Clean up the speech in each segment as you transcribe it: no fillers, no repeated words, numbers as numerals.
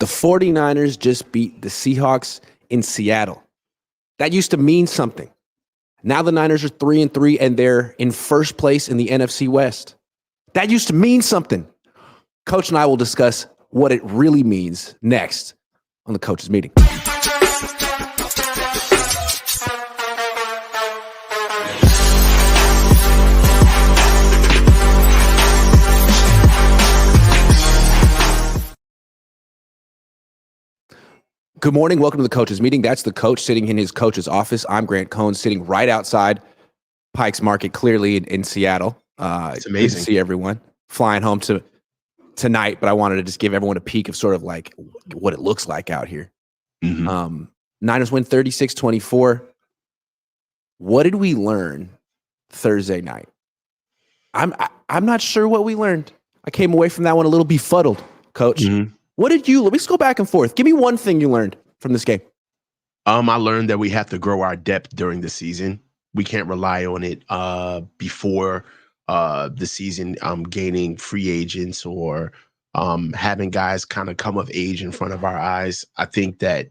The 49ers just beat the Seahawks in Seattle. That used to mean something. Now the Niners are 3-3 and they're in first place in the NFC West. That used to mean something. Coach and I will discuss what it really means next on the Coach's Meeting. Good morning. Welcome to the Coach's Meeting. That's the coach sitting in his coach's office. I'm Grant Cohn, sitting right outside Pikes Market, clearly in Seattle. It's amazing to see everyone flying home tonight, but I wanted to just give everyone a peek of sort of like what it looks like out here. Mm-hmm. Niners win 36-24. What did we learn Thursday night? I'm not sure what we learned. I came away from that one a little befuddled, Coach. Mm-hmm. What did you? Let's go back and forth. Give me one thing you learned from this game. I learned that we have to grow our depth during the season. We can't rely on it before the season, gaining free agents or having guys kind of come of age in front of our eyes. I think that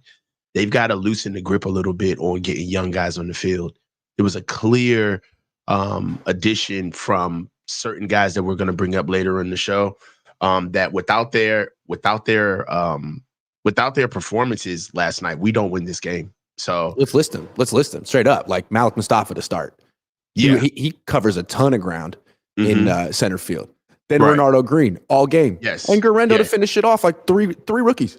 they've got to loosen the grip a little bit on getting young guys on the field. There was a clear addition from certain guys that we're going to bring up later in the show. That without their performances last night, we don't win this game. So let's list them straight up. Like Malik Mustafa to start. Yeah, he covers a ton of ground in center field. Then right. Renardo Green all game. Yes, and Guerendo to finish it off like three rookies.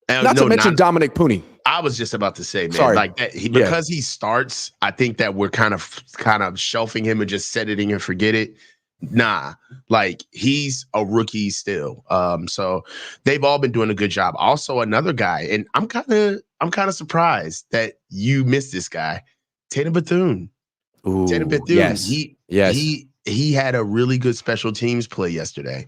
Not to mention Dominic Pooney. I was just about to say, man, Sorry. like that because he starts. I think that we're kind of shelving him and just set it and forget it. Nah, like he's a rookie still. So they've all been doing a good job. Also, another guy, and I'm kind of surprised that you missed this guy, Tatum Bethune. Tatum Bethune. Yes. He had a really good special teams play yesterday.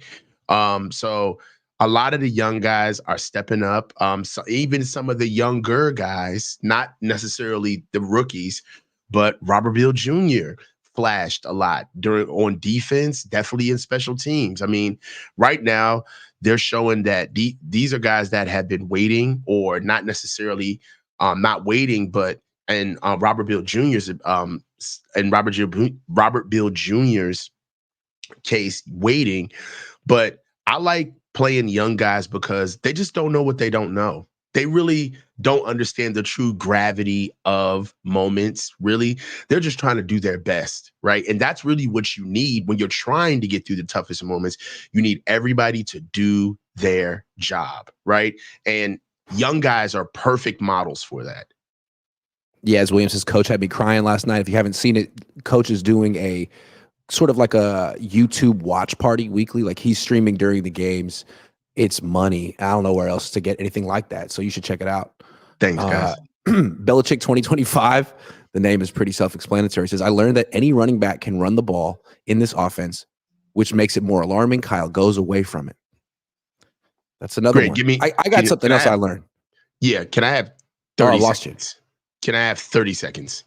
So a lot of the young guys are stepping up. So even some of the younger guys, not necessarily the rookies, but Robert Beal Jr. flashed a lot on defense, definitely in special teams. I mean, right now they're showing that these are guys that have been waiting, or not necessarily not waiting, but and Robert Beal Jr.'s Robert Beal Jr.'s case waiting. But I like playing young guys because they just don't know what they don't know. They really don't understand the true gravity of moments, really. They're just trying to do their best, right? And that's really what you need when you're trying to get through the toughest moments. You need everybody to do their job, right? And young guys are perfect models for that. Yeah, as Williams says, Coach had me crying last night. If you haven't seen it, Coach is doing a sort of like a YouTube watch party weekly. Like he's streaming during the games. It's money. I don't know where else to get anything like that. So you should check it out. Thanks, guys. Belichick 2025. The name is pretty self-explanatory. It says, I learned that any running back can run the ball in this offense, which makes it more alarming. Kyle goes away from it. That's another one. I got something else I learned. Yeah. Can I have 30 seconds? Can I have 30 seconds?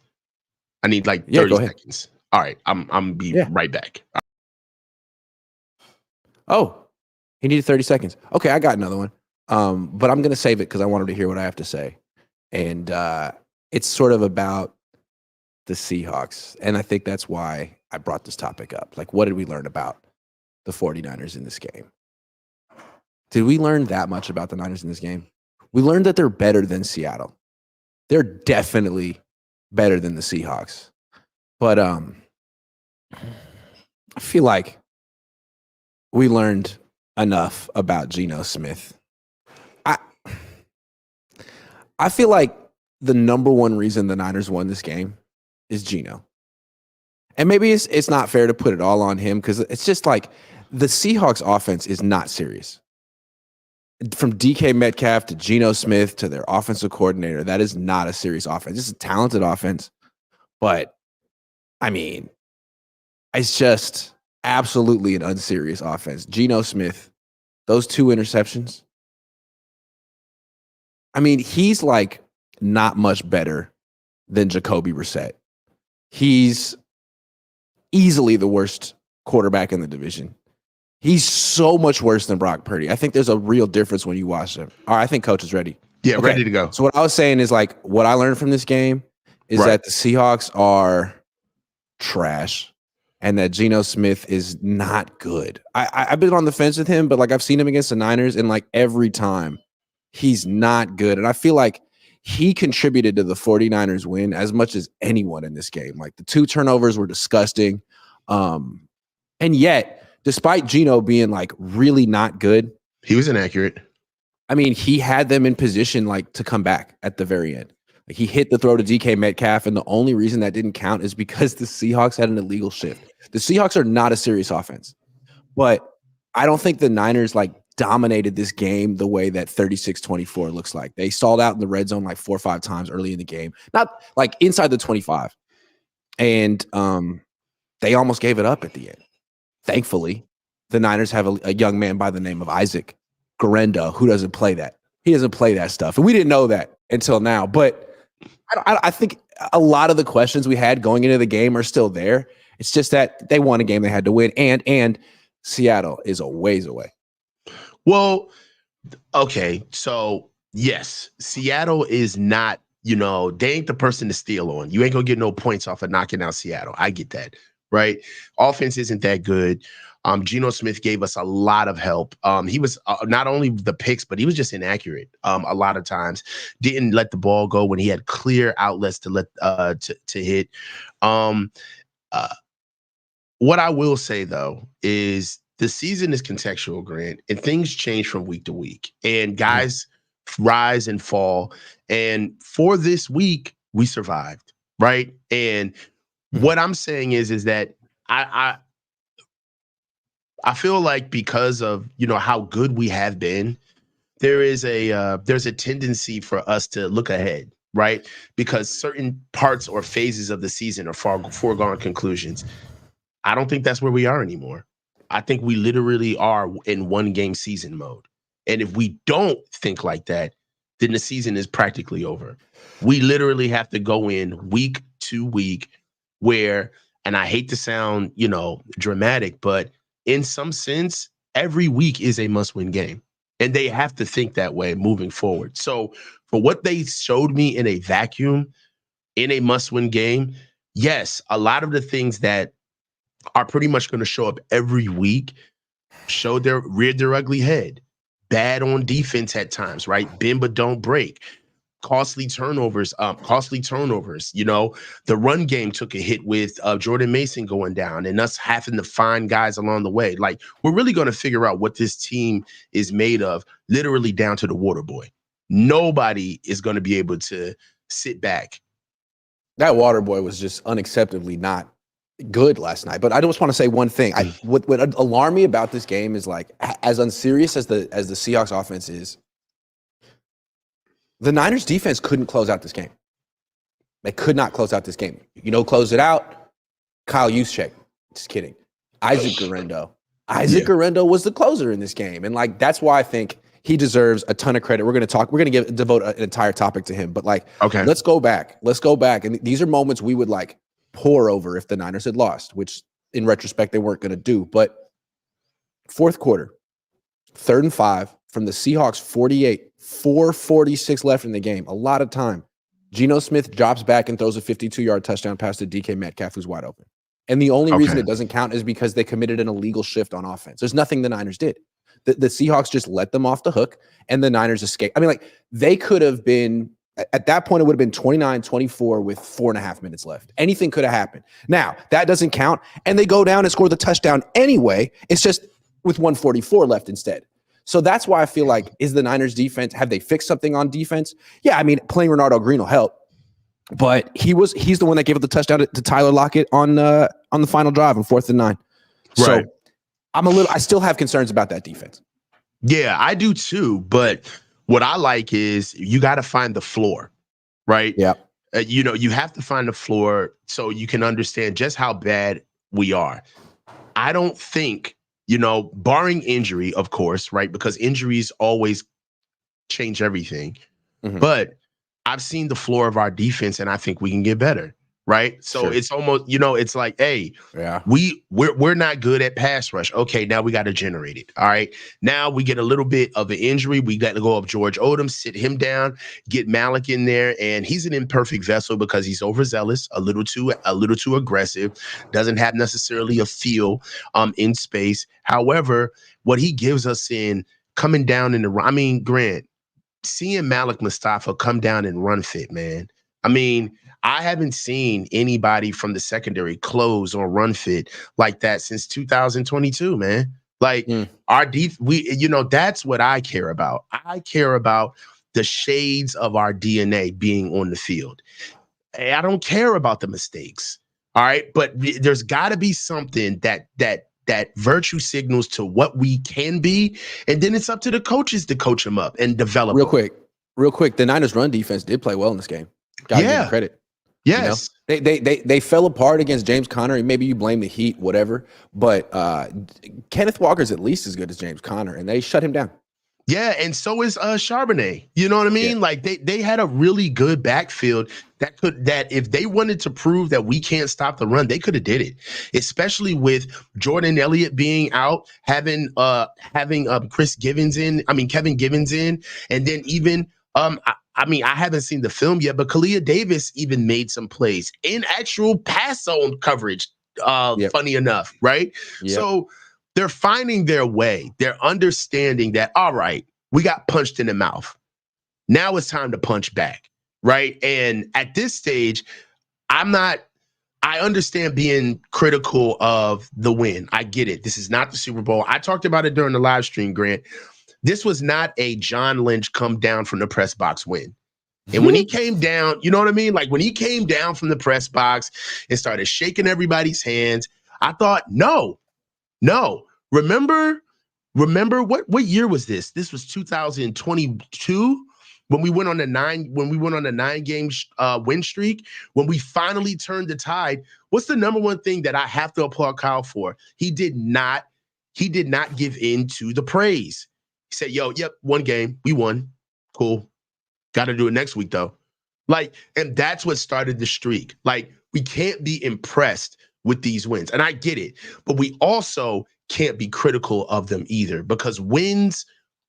I need like 30 seconds. All right. I'm be right back. Oh. He needed 30 seconds. Okay, I got another one. But I'm going to save it because I wanted to hear what I have to say. And it's sort of about the Seahawks. And I think that's why I brought this topic up. Like, what did we learn about the 49ers in this game? Did we learn that much about the Niners in this game? We learned that they're better than Seattle. They're definitely better than the Seahawks. But I feel like we learned enough about Geno Smith. I feel like the number one reason the Niners won this game is Geno. And maybe it's not fair to put it all on him because it's just like the Seahawks offense is not serious. From DK Metcalf to Geno Smith to their offensive coordinator, that is not a serious offense. It's a talented offense, but I mean, it's just absolutely an unserious offense. Geno Smith, those 2 interceptions. I mean, he's like not much better than Jacoby Brissett. He's easily the worst quarterback in the division. He's so much worse than Brock Purdy. I think there's a real difference when you watch him. All right, I think Coach is ready. Yeah, ready to go. So what I was saying is like what I learned from this game is that the Seahawks are trash and that Geno Smith is not good. I've been on the fence with him, but like I've seen him against the Niners and like every time he's not good. And I feel like he contributed to the 49ers win as much as anyone in this game. Like the 2 turnovers were disgusting. And yet, despite Geno being like really not good, he was inaccurate. I mean, he had them in position like to come back at the very end. Like he hit the throw to DK Metcalf, and the only reason that didn't count is because the Seahawks had an illegal shift. The Seahawks are not a serious offense, but I don't think the Niners like dominated this game the way that 36-24 looks like. They stalled out in the red zone like 4 or 5 times early in the game, not like inside the 25, and they almost gave it up at the end. Thankfully, the Niners have a young man by the name of Isaac Guerendo who doesn't play that. He doesn't play that stuff, and we didn't know that until now. But I think a lot of the questions we had going into the game are still there. It's just that they won a game they had to win, and Seattle is a ways away. Well, okay, so yes, Seattle is not, they ain't the person to steal on. You ain't gonna get no points off of knocking out Seattle. I get that, right? Offense isn't that good. Geno Smith gave us a lot of help. He was not only the picks, but he was just inaccurate a lot of times. Didn't let the ball go when he had clear outlets to let to hit. What I will say though is the season is contextual, Grant, and things change from week to week, and guys rise and fall. And for this week, we survived, right? And what I'm saying is that I feel like because of how good we have been, there's a tendency for us to look ahead, right? Because certain parts or phases of the season are foregone conclusions. I don't think that's where we are anymore. I think we literally are in 1-game season mode. And if we don't think like that, then the season is practically over. We literally have to go in week to week where, and I hate to sound, dramatic, but in some sense, every week is a must-win game. And they have to think that way moving forward. So for what they showed me in a vacuum, in a must-win game, yes, a lot of the things that are pretty much going to show up every week reared their ugly head. Bad on defense at times, right? Bend but don't break. Costly turnovers. The run game took a hit with Jordan Mason going down and us having to find guys along the way. Like, we're really going to figure out what this team is made of, literally down to the water boy. Nobody is going to be able to sit back. That water boy was just unacceptably not good last night. But I just want to say one thing. What alarmed me about this game is like, as unserious as the Seahawks offense is, the Niners defense couldn't close out this game. They could not close out this game. Close it out. Kyle Juszczyk. Just kidding. Isaac Guerendo. Guerendo was the closer in this game. And like, that's why I think he deserves a ton of credit. We're going to devote an entire topic to him. But like, let's go back. And these are moments we would like pour over if the Niners had lost, which in retrospect, they weren't going to do. But fourth quarter, 3rd and 5 from the Seahawks 48, 4:46 left in the game. A lot of time. Geno Smith drops back and throws a 52-yard touchdown pass to DK Metcalf, who's wide open. And the only reason it doesn't count is because they committed an illegal shift on offense. There's nothing the Niners did. The Seahawks just let them off the hook, and the Niners escaped. I mean, like, they could have been, at that point, it would have been 29-24 with 4.5 minutes left. Anything could have happened. Now, that doesn't count, and they go down and score the touchdown anyway. It's just with 1:44 left instead. So that's why I feel like, is the Niners defense, have they fixed something on defense? Yeah, I mean, playing Renardo Green will help. But he's the one that gave up the touchdown to Tyler Lockett on the final drive on 4th and 9. Right. So I still have concerns about that defense. Yeah, I do too. But what I like is you got to find the floor, right? Yeah. You have to find the floor so you can understand just how bad we are. I don't think, barring injury, of course, right? Because injuries always change everything. Mm-hmm. But I've seen the floor of our defense, and I think we can get better. right? So Sure. it's almost, it's like, hey, Yeah. we're not good at pass rush. Okay, now we got to generate it. All right. Now we get a little bit of an injury. We got to go up George Odom, sit him down, get Malik in there, and he's an imperfect vessel because he's overzealous, a little too aggressive, doesn't have necessarily a feel in space. However, what he gives us in coming down in the Grant, seeing Malik Mustafa come down and run fit, man. I mean, I haven't seen anybody from the secondary close or run fit like that since 2022, man. Like that's what I care about. I care about the shades of our DNA being on the field. I don't care about the mistakes. All right. But there's got to be something that virtue signals to what we can be. And then it's up to the coaches to coach them up and develop them. Real quick. The Niners run defense did play well in this game. Gotta give them credit. Yes. They fell apart against James Conner. Maybe you blame the heat, whatever. But Kenneth Walker's at least as good as James Conner, and they shut him down. Yeah, and so is Charbonnet. You know what I mean? Yeah. Like they had a really good backfield that if they wanted to prove that we can't stop the run, they could have did it. Especially with Jordan Elliott being out, having Kevin Givens in, and then even I haven't seen the film yet, but Kalia Davis even made some plays in actual pass zone coverage. Funny enough, right? Yep. So they're finding their way. They're understanding that, all right, we got punched in the mouth. Now it's time to punch back, right? And at this stage, I understand being critical of the win. I get it. This is not the Super Bowl. I talked about it during the live stream, Grant. This was not a John Lynch come down from the press box win. And when he came down, you know what I mean? Like when he came down from the press box and started shaking everybody's hands, I thought, no. Remember what year was this? This was 2022 when we went on a 9-game win streak, when we finally turned the tide. What's the number one thing that I have to applaud Kyle for? He did not give in to the praise. He said, yep, one game, we won. Cool. Got to do it next week though. Like, and that's what started the streak. Like, we can't be impressed with these wins. And I get it, but we also can't be critical of them either because wins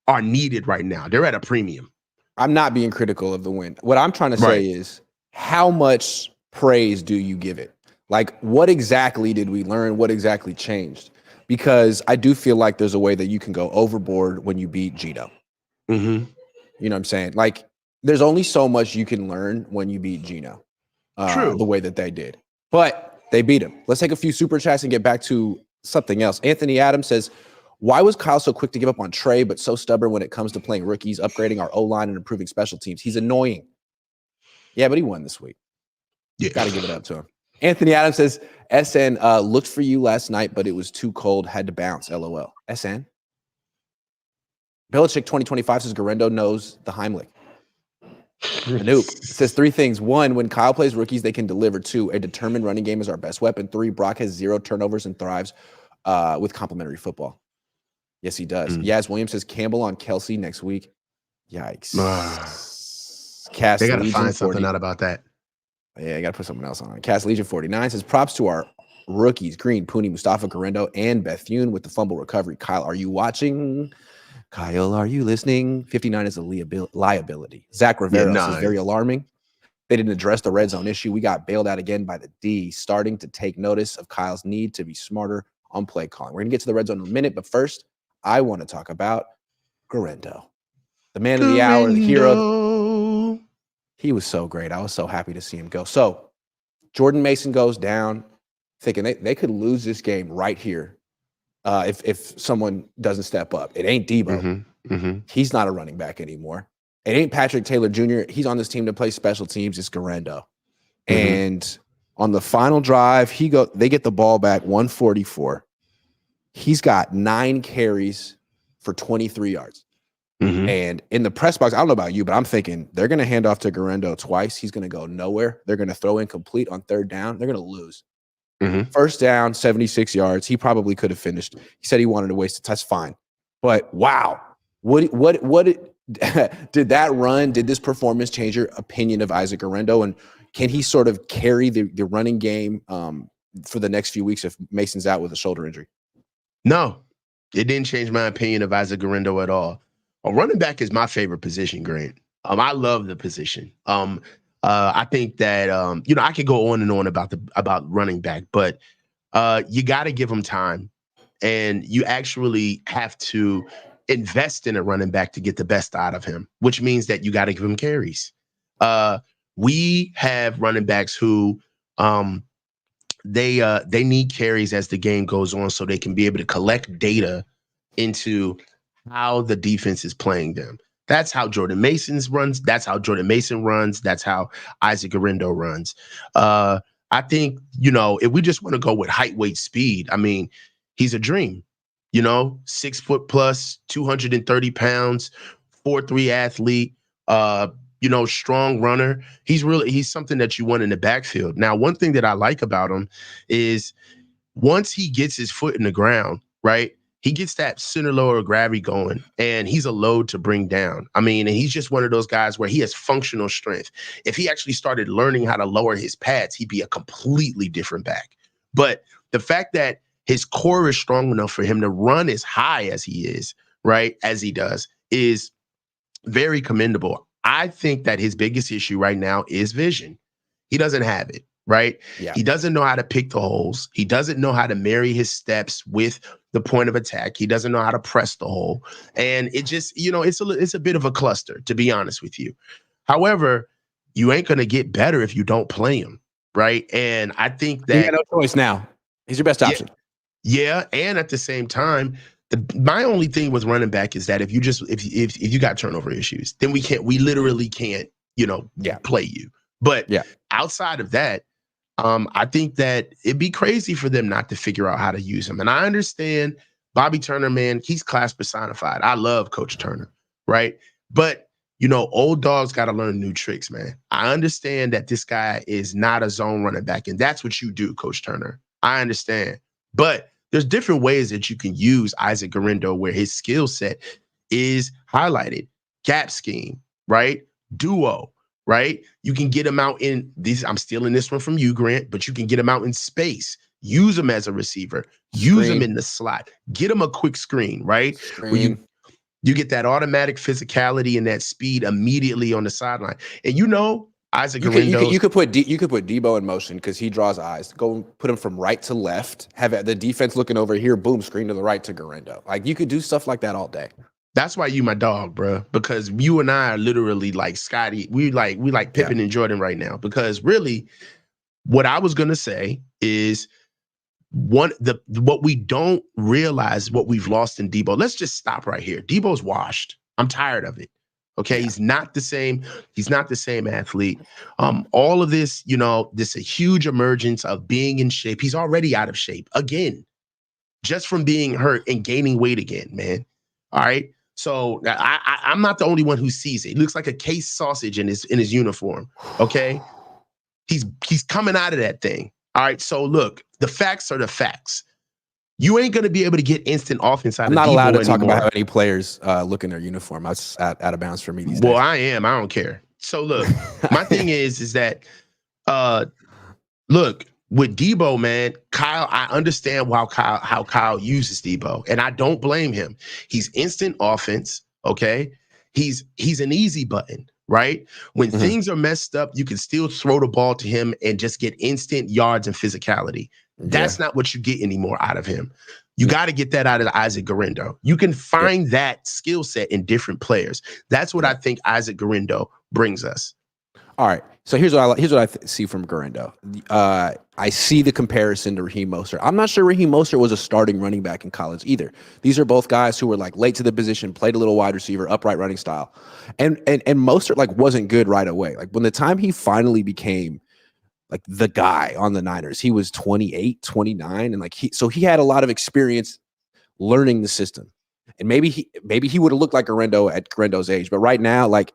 are needed right now. They're at a premium. I'm not being critical of the win. What I'm trying to say is, how much praise do you give it? Like, what exactly did we learn? What exactly changed? Because I do feel like there's a way that you can go overboard when you beat Geno. Mm-hmm. You know what I'm saying? Like, there's only so much you can learn when you beat Geno. True. The way that they did. But they beat him. Let's take a few super chats and get back to something else. Anthony Adams says, why was Kyle so quick to give up on Trey, but so stubborn when it comes to playing rookies, upgrading our O-line, and improving special teams? He's annoying. Yeah, but he won this week. Yeah. Got to give it up to him. Anthony Adams says, SN, looked for you last night, but it was too cold. Had to bounce. LOL. SN? Belichick 2025 says, Guerendo knows the Heimlich. Nope. Says 3 things. 1, when Kyle plays rookies, they can deliver. 2, a determined running game is our best weapon. 3, Brock has 0 turnovers and thrives with complimentary football. Yes, he does. Yaz Williams says Campbell on Kelsey next week. Yikes. Cass they got to Legion find something out about that. Yeah, I got to put something else on. Cass Legion 49 says props to our rookies, Green, Pooney, Mustafa, Guerendo, and Bethune with the fumble recovery. Kyle, are you watching? Kyle, are you listening? 59 is a liability. Zach Rivera says very alarming. They didn't address the red zone issue. We got bailed out again by the D, starting to take notice of Kyle's need to be smarter on play calling. We're going to get to the red zone in a minute, but first, I want to talk about Guerendo. The man of the hour, the hero. He was so great. I was so happy to see him go. So, Jordan Mason goes down, thinking they could lose this game right here. If someone doesn't step up. It ain't Deebo. He's not a running back anymore. It ain't Patrick Taylor Jr. He's on this team to play special teams. It's Guerendo. And on the final drive, they get the ball back 144. He's got 9 carries for 23 yards. And in the press box, I don't know about you, but I'm thinking they're going to hand off to Guerendo twice. He's going to go nowhere. They're going to throw incomplete on 3rd down. They're going to lose. First down, 76 yards. He probably could have finished. He said he wanted to waste it. That's fine. But wow, what did that run? Did this performance change your opinion of Isaac Guerendo? And can he sort of carry the running game for the next few weeks if Mason's out with a shoulder injury? No, it didn't change my opinion of Isaac Guerendo at all. A running back is my favorite position, Grant. I love the position. I think that I could go on and on about running back, but you got to give him time, and you actually have to invest in a running back to get the best out of him, which means that you got to give him carries. We have running backs who they need carries as the game goes on so they can be able to collect data into how the defense is playing them. That's how Jordan Mason runs. That's how Isaac Guerendo runs. I think, if we just want to go with height, weight, speed, I mean, he's a dream, 6 foot plus, 230 pounds, 4'3" athlete, strong runner. He's something that you want in the backfield. Now, one thing that I like about him is once he gets his foot in the ground, right, he gets that center lower gravity going, and he's a load to bring down. I mean, and he's just one of those guys where he has functional strength. If he actually started learning how to lower his pads, he'd be a completely different back. But the fact that his core is strong enough for him to run as high as he is, right, as he does, is very commendable. I think that his biggest issue right now is vision. He doesn't have it, right? Yeah. He doesn't know how to pick the holes. He doesn't know how to marry his steps with the point of attack. He doesn't know how to press the hole. And it just, it's a bit of a cluster, to be honest with you. However, you ain't going to get better if you don't play him, right? And I think that... You got no choice now. He's your best option. Yeah, and at the same time, my only thing with running back is that if you got turnover issues, then we literally can't, play you. But outside of that, I think that it'd be crazy for them not to figure out how to use him. And I understand Bobby Turner, man, he's class personified. I love Coach Turner, right? But, old dogs got to learn new tricks, man. I understand that this guy is not a zone running back, and that's what you do, Coach Turner. I understand. But there's different ways that you can use Isaac Guerendo where his skill set is highlighted. Gap scheme, right? Duo, right? You can get him out in these. I'm stealing this one from you, Grant, but you can get him out in space. Use him as a receiver. Use him in the slot. Get him a quick screen, right? Where you get that automatic physicality and that speed immediately on the sideline. And Isaac Guerendo. You could put Deebo in motion because he draws eyes. Go put him from right to left. Have the defense looking over here. Boom, screen to the right to Guerendo. Like you could do stuff like that all day. That's why you my dog, bro. Because you and I are literally like Scotty. We like Pippen and Jordan right now. Because really, what I was gonna say is what we don't realize what we've lost in Deebo. Let's just stop right here. Deebo's washed. I'm tired of it. Okay, he's not the same. He's not the same athlete. All of this, this a huge emergence of being in shape. He's already out of shape again, just from being hurt and gaining weight again, man. All right. So I'm not the only one who sees it. He looks like a case sausage in his uniform. Okay, he's coming out of that thing. All right. So look, the facts are the facts. You ain't going to be able to get instant offense out of Deebo. I'm not allowed to talk about how any players look in their uniform. That's out of bounds for me these days. Well, I am. I don't care. So look, my thing is that, look, with Deebo, man, Kyle, I understand how Kyle uses Deebo, and I don't blame him. He's instant offense, okay? He's an easy button, right? When things are messed up, you can still throw the ball to him and just get instant yards and physicality. That's not what you get anymore out of him. You got to get that out of Isaac Guerendo. You can find that skill set in different players. That's what I think Isaac Guerendo brings us. All right. So here's what I see from Guerendo. I see the comparison to Raheem Mostert. I'm not sure Raheem Mostert was a starting running back in college either. These are both guys who were like late to the position, played a little wide receiver, upright running style. And Mostert like wasn't good right away. Like when the time he finally became like the guy on the Niners, he was 28, 29. And like he had a lot of experience learning the system. And maybe he would have looked like Guerendo at Guerendo's age. But right now, like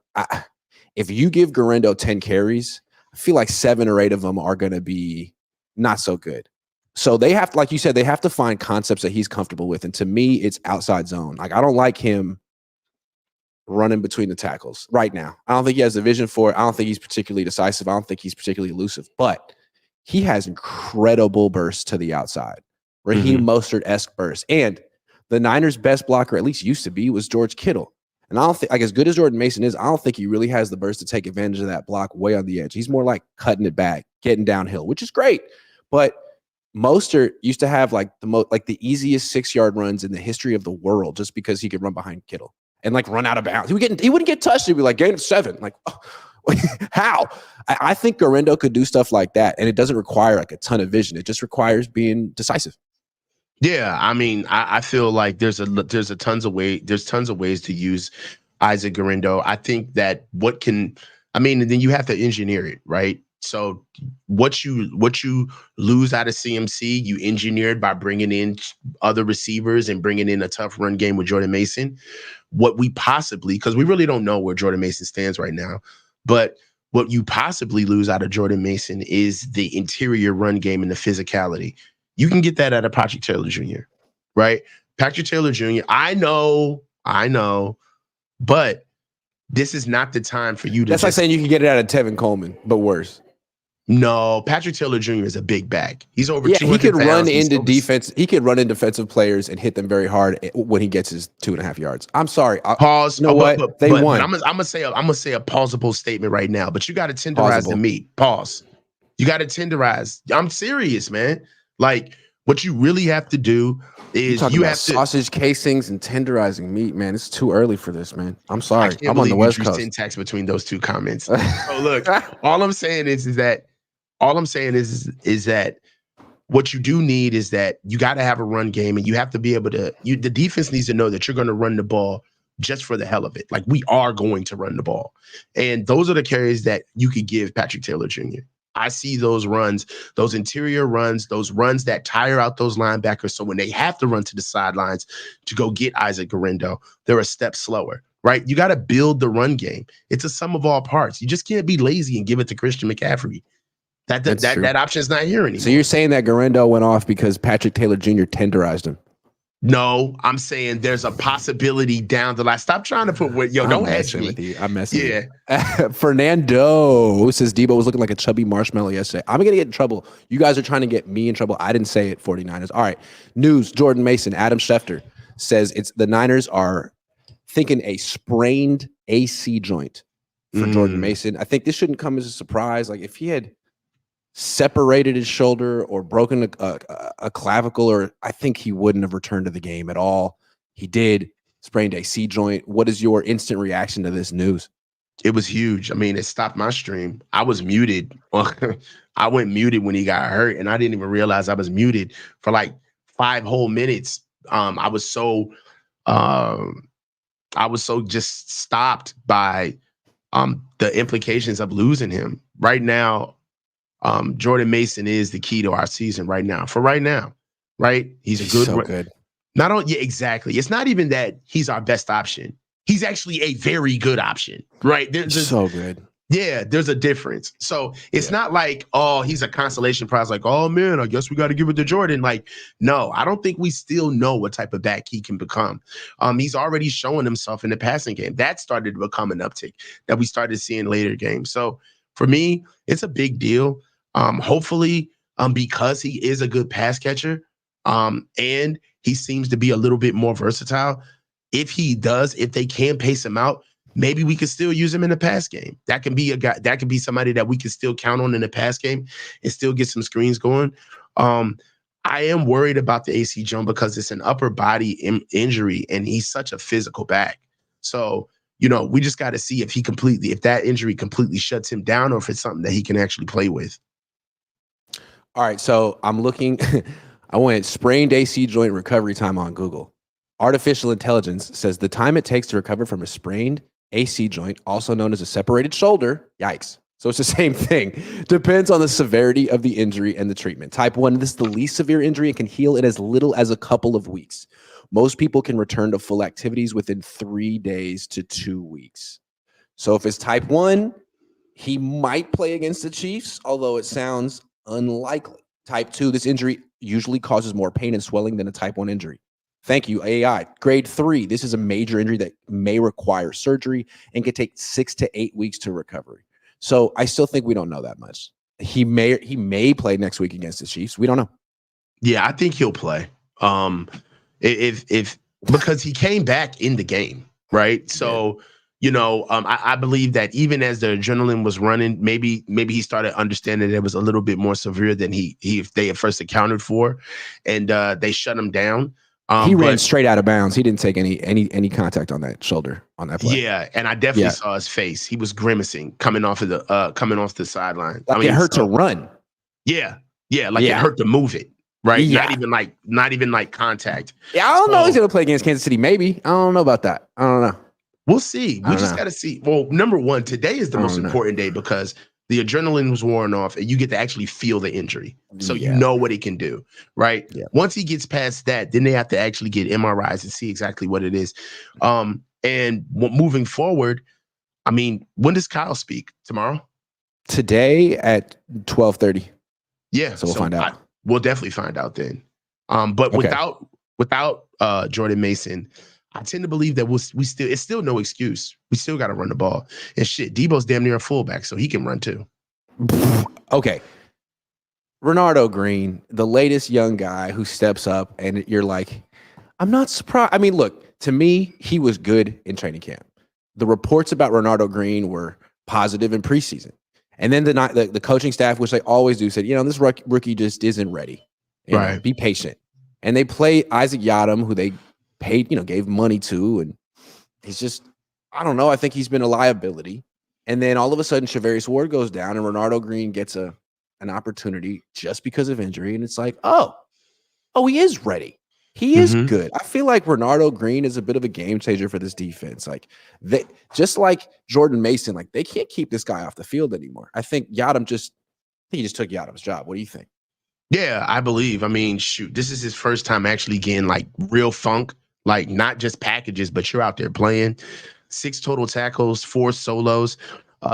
if you give Guerendo 10 carries, I feel like 7 or 8 of them are going to be not so good. So they have to, like you said, they have to find concepts that he's comfortable with. And to me, it's outside zone. Like I don't like him running between the tackles right now. I don't think he has the vision for it. I don't think he's particularly decisive. I don't think he's particularly elusive, but he has incredible bursts to the outside. Raheem Mostert-esque bursts. And the Niners' best blocker, at least used to be, was George Kittle. And I don't think, like, as good as Jordan Mason is, I don't think he really has the burst to take advantage of that block way on the edge. He's more like cutting it back, getting downhill, which is great. But Mostert used to have like the easiest 6-yard runs in the history of the world just because he could run behind Kittle and like run out of bounds. He wouldn't get touched. He'd be like, gain of 7. Like, how? I think Guerendo could do stuff like that, and it doesn't require like a ton of vision. It just requires being decisive. Yeah, I mean, I feel like there's tons of ways to use Isaac Guerendo. I think that then you have to engineer it, right? So what you lose out of CMC, you engineered by bringing in other receivers and bringing in a tough run game with Jordan Mason. What we possibly, because we really don't know where Jordan Mason stands right now, but what you possibly lose out of Jordan Mason is the interior run game and the physicality. You can get that out of Patrick Taylor Jr., right? Patrick Taylor Jr., I know, but this is not the time for you to. That's like saying you can get it out of Tevin Coleman, but worse. No, Patrick Taylor Jr. is a big back. He's over 200 he could pounds. run into defense. He could run in defensive players and hit them very hard when he gets his 2.5 yards. I'm sorry. Pause. You know what? They won. I'm gonna say a pausable statement right now. But you got to tenderize the meat. Pause. You got to tenderize. I'm serious, man. Like, what you really have to do is you have to sausage casings and tenderizing meat, man. It's too early for this, man. I'm sorry. I'm on the West Coast. Syntax between those two comments. So look, all I'm saying is that what you do need is that you got to have a run game, and you have to be able to. The defense needs to know that you're going to run the ball just for the hell of it. Like, we are going to run the ball, and those are the carries that you could give Patrick Taylor Jr. I see those runs, those interior runs, those runs that tire out those linebackers. So when they have to run to the sidelines to go get Isaac Guerendo, they're a step slower, right? You got to build the run game. It's a sum of all parts. You just can't be lazy and give it to Christian McCaffrey. That option's not here anymore. So you're saying that Guerendo went off because Patrick Taylor Jr. tenderized him? No, I'm saying there's a possibility down the line. Stop trying to put don't hedge me. I'm messing with you. Fernando says Deebo was looking like a chubby marshmallow yesterday. I'm going to get in trouble. You guys are trying to get me in trouble. I didn't say it, 49ers. All right. News, Jordan Mason, Adam Schefter says the Niners are thinking a sprained AC joint for Jordan Mason. I think this shouldn't come as a surprise. Like, if he had separated his shoulder or broken a clavicle, or I think he wouldn't have returned to the game at all. He did, sprained AC joint. What is your instant reaction to this news? It was huge. I mean, it stopped my stream. I was muted. I went muted when he got hurt, and I didn't even realize I was muted for like 5 whole minutes. I was so just stopped by the implications of losing him. Right now, Jordan Mason is the key to our season right now. For right now, right? He's good. Not only, exactly. It's not even that he's our best option. He's actually a very good option, right? So good. Yeah, there's a difference. So it's not like, oh, he's a consolation prize. Like, oh man, I guess we got to give it to Jordan. Like, no, I don't think we still know what type of back he can become. He's already showing himself in the passing game. That started to become an uptick that we started seeing later games. So for me, it's a big deal. Hopefully, because he is a good pass catcher, and he seems to be a little bit more versatile. If they can pace him out, maybe we could still use him in the pass game. That can be a guy. That could be somebody that we can still count on in the pass game and still get some screens going. I am worried about the AC joint because it's an upper body injury, and he's such a physical back. So, we just got to see if that injury completely shuts him down, or if it's something that he can actually play with. All right, so I'm looking. I went sprained AC joint recovery time on Google. Artificial intelligence says the time it takes to recover from a sprained AC joint, also known as a separated shoulder, yikes. So it's the same thing. Depends on the severity of the injury and the treatment. Type 1, this is the least severe injury and can heal in as little as a couple of weeks. Most people can return to full activities within 3 days to 2 weeks. So if it's type 1, he might play against the Chiefs, although it sounds unlikely. Type 2, this injury usually causes more pain and swelling than a type 1 injury. Thank you, AI. Grade 3. This is a major injury that may require surgery and could take 6 to 8 weeks to recovery. So I still think we don't know that much. He may play next week against the Chiefs. We don't know. Yeah, I think he'll play. If because he came back in the game, right? So, I believe that even as the adrenaline was running, maybe he started understanding that it was a little bit more severe than if they at first accounted for, and they shut him down. He ran straight out of bounds. He didn't take any contact on that shoulder on that play. Yeah, and I definitely saw his face. He was grimacing coming off the sideline. Like it hurt to run. Yeah, it hurt to move it. Right, yeah. not even like contact. Yeah, I don't know. He's gonna play against Kansas City. Maybe I don't know about that. I don't know. We'll see. We just got to see. Well, number one, today is the most important day because the adrenaline was worn off, and you get to actually feel the injury, so you know what he can do. Right. Yeah. Once he gets past that, then they have to actually get MRIs and see exactly what it is. And moving forward, I mean, when does Kyle speak? Tomorrow? Today at 12:30. Yeah. So we'll find out. We'll definitely find out then. But without Jordan Mason, I tend to believe that it's still no excuse. We still got to run the ball. And shit, Deebo's damn near a fullback, so he can run too. Okay. Renardo Green, the latest young guy who steps up, and you're like, I'm not surprised. I mean, look, to me, he was good in training camp. The reports about Renardo Green were positive in preseason. And then the coaching staff, which they always do, said, this rookie just isn't ready. Right. Be patient. And they play Isaac Yiadom, who they paid, gave money to. And he's just, I don't know. I think he's been a liability. And then all of a sudden, Charvarius Ward goes down and Renardo Green gets an opportunity just because of injury. And it's like, oh, he is ready. He is good. I feel like Renardo Green is a bit of a game changer for this defense. Like just like Jordan Mason, like they can't keep this guy off the field anymore. I think he just took Yadom's job. What do you think? Yeah, I believe. I mean, shoot, this is his first time actually getting like real funk, like not just packages, but you're out there playing. 6 total tackles, 4 solos, 2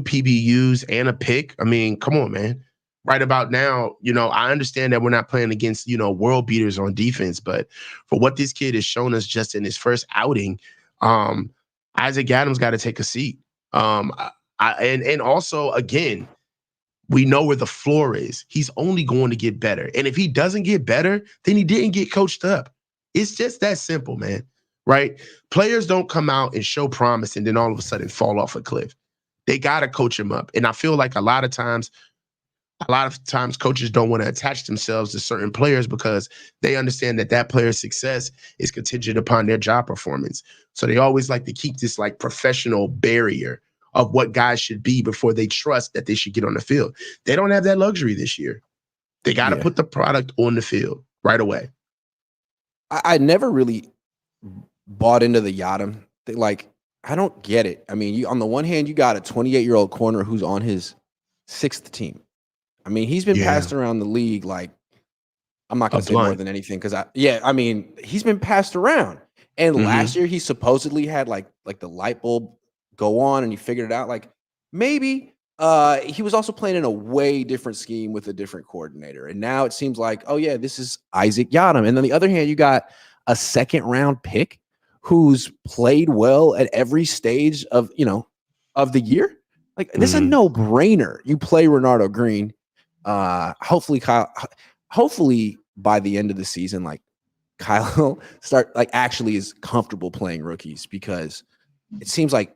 PBUs, and a pick. I mean, come on, man. Right about now, I understand that we're not playing against, world beaters on defense, but for what this kid has shown us just in his first outing, Isaac Adams got to take a seat. And also, again, we know where the floor is. He's only going to get better. And if he doesn't get better, then he didn't get coached up. It's just that simple, man. Right? Players don't come out and show promise and then all of a sudden fall off a cliff. They got to coach him up. And I feel like a lot of times coaches don't want to attach themselves to certain players because they understand that player's success is contingent upon their job performance. So they always like to keep this like professional barrier of what guys should be before they trust that they should get on the field. They don't have that luxury this year. They got to put the product on the field right away. I never really bought into the Yiadom. Like, I don't get it. I mean, on the one hand, you got a 28-year-old corner who's on his 6th team. I mean, he's been passed around the league like, I'm not going to say more than anything because he's been passed around. And last year he supposedly had like the light bulb go on and he figured it out. Like maybe he was also playing in a way different scheme with a different coordinator. And now it seems like, oh yeah, this is Isaac Yiadom. And on the other hand, you got a 2nd round pick who's played well at every stage of the year. Like this is a no brainer. You play Renardo Green. Hopefully by the end of the season, like Kyle actually is comfortable playing rookies because it seems like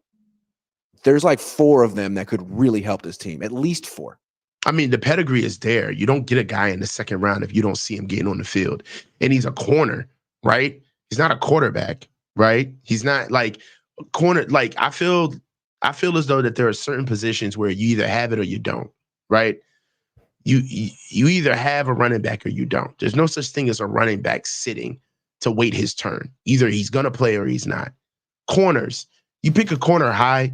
there's like 4 of them that could really help this team, at least 4. I mean, the pedigree is there. You don't get a guy in the 2nd round if you don't see him getting on the field. And he's a corner, right? He's not a quarterback, right? He's not like a corner. Like I feel as though that there are certain positions where you either have it or you don't, right? You either have a running back or you don't. There's no such thing as a running back sitting to wait his turn. Either he's going to play or he's not. Corners, you pick a corner high,